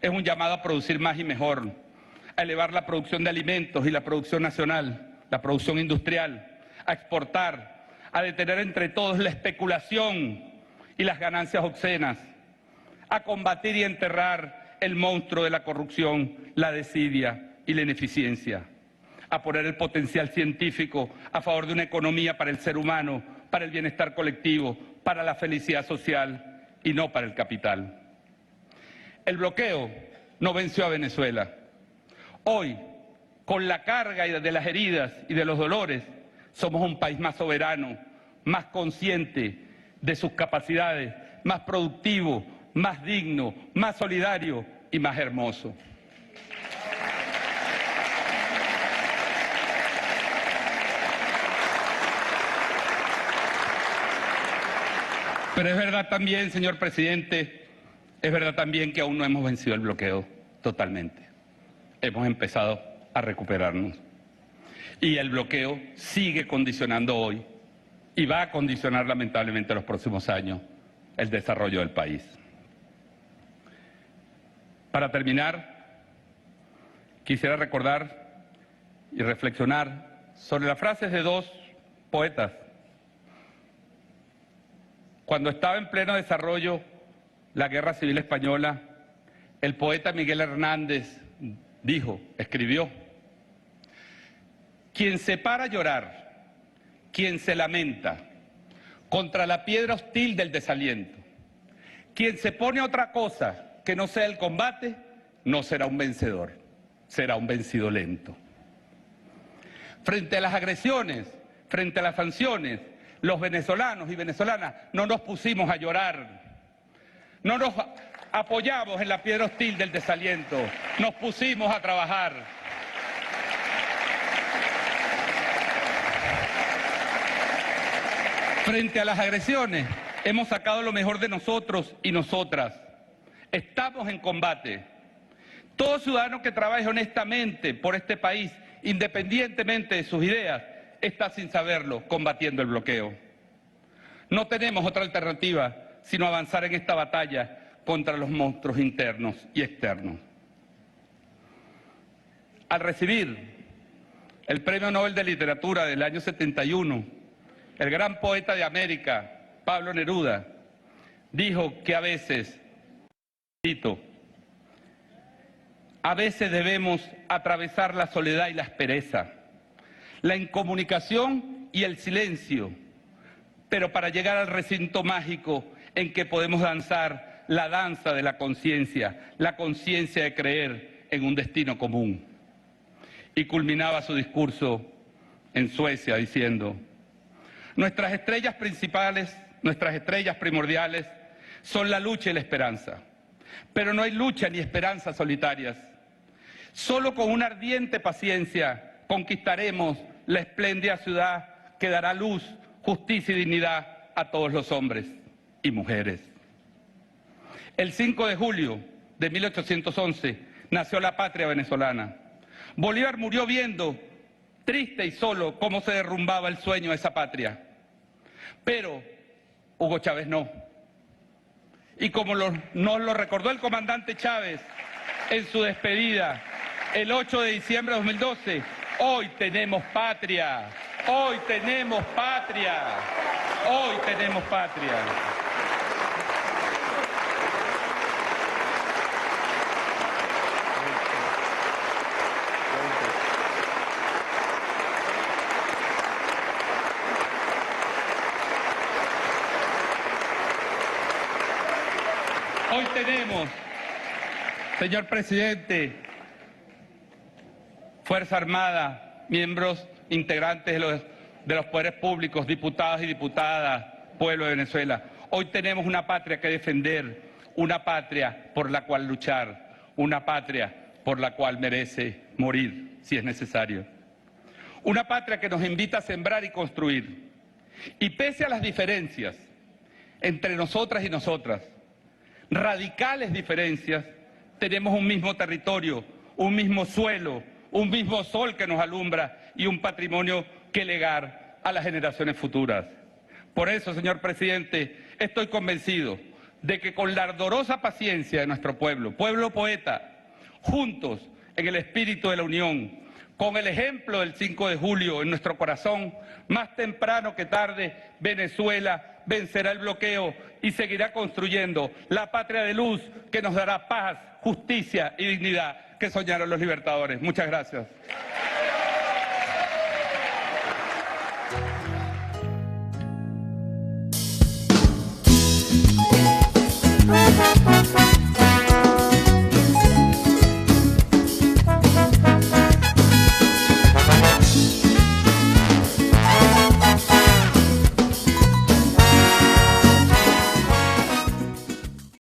Es un llamado a producir más y mejor, a elevar la producción de alimentos y la producción nacional, la producción industrial, a exportar, a detener entre todos la especulación y las ganancias obscenas, a combatir y enterrar el monstruo de la corrupción, la desidia y la ineficiencia, a poner el potencial científico a favor de una economía para el ser humano, para el bienestar colectivo, para la felicidad social y no para el capital. El bloqueo no venció a Venezuela. Hoy, con la carga de las heridas y de los dolores, somos un país más soberano, más consciente de sus capacidades, más productivo, más digno, más solidario y más hermoso. Pero es verdad también, señor presidente, es verdad también que aún no hemos vencido el bloqueo totalmente. Hemos empezado a recuperarnos. Y el bloqueo sigue condicionando hoy y va a condicionar lamentablemente en los próximos años el desarrollo del país. Para terminar, quisiera recordar y reflexionar sobre las frases de dos poetas. Cuando estaba en pleno desarrollo la Guerra Civil Española, el poeta Miguel Hernández escribió: quien se para a llorar, quien se lamenta contra la piedra hostil del desaliento, quien se pone a otra cosa que no sea el combate, no será un vencedor, será un vencido lento. Frente a las agresiones, frente a las sanciones, los venezolanos y venezolanas no nos pusimos a llorar, no nos apoyamos en la piedra hostil del desaliento, nos pusimos a trabajar. Frente a las agresiones, hemos sacado lo mejor de nosotros y nosotras. Estamos en combate. Todo ciudadano que trabaje honestamente por este país, independientemente de sus ideas, está sin saberlo combatiendo el bloqueo. No tenemos otra alternativa sino avanzar en esta batalla contra los monstruos internos y externos. Al recibir el Premio Nobel de Literatura del año 71, el gran poeta de América, Pablo Neruda, dijo que a veces, cito, a veces debemos atravesar la soledad y la aspereza, la incomunicación y el silencio, pero para llegar al recinto mágico en que podemos danzar la danza de la conciencia de creer en un destino común. Y culminaba su discurso en Suecia diciendo: nuestras estrellas principales, nuestras estrellas primordiales son la lucha y la esperanza, pero no hay lucha ni esperanza solitarias. Solo con una ardiente paciencia conquistaremos la espléndida ciudad que dará luz, justicia y dignidad a todos los hombres y mujeres. El 5 de julio de 1811 nació la patria venezolana. Bolívar murió viendo, triste y solo, cómo se derrumbaba el sueño de esa patria. Pero Hugo Chávez no. Y como nos lo recordó el comandante Chávez en su despedida el 8 de diciembre de 2012, hoy tenemos patria, hoy tenemos patria, hoy tenemos patria. Hoy tenemos, señor presidente, Fuerza Armada, miembros integrantes de los poderes públicos, diputados y diputadas, pueblo de Venezuela. Hoy tenemos una patria que defender, una patria por la cual luchar, una patria por la cual merece morir, si es necesario. Una patria que nos invita a sembrar y construir. Y pese a las diferencias entre nosotras y nosotras, radicales diferencias, tenemos un mismo territorio, un mismo suelo, un mismo sol que nos alumbra y un patrimonio que legar a las generaciones futuras. Por eso, señor presidente, estoy convencido de que con la ardorosa paciencia de nuestro pueblo, pueblo poeta, juntos en el espíritu de la unión, con el ejemplo del 5 de julio en nuestro corazón, más temprano que tarde, Venezuela vencerá el bloqueo y seguirá construyendo la patria de luz que nos dará paz, justicia y dignidad que soñaron los libertadores. Muchas gracias.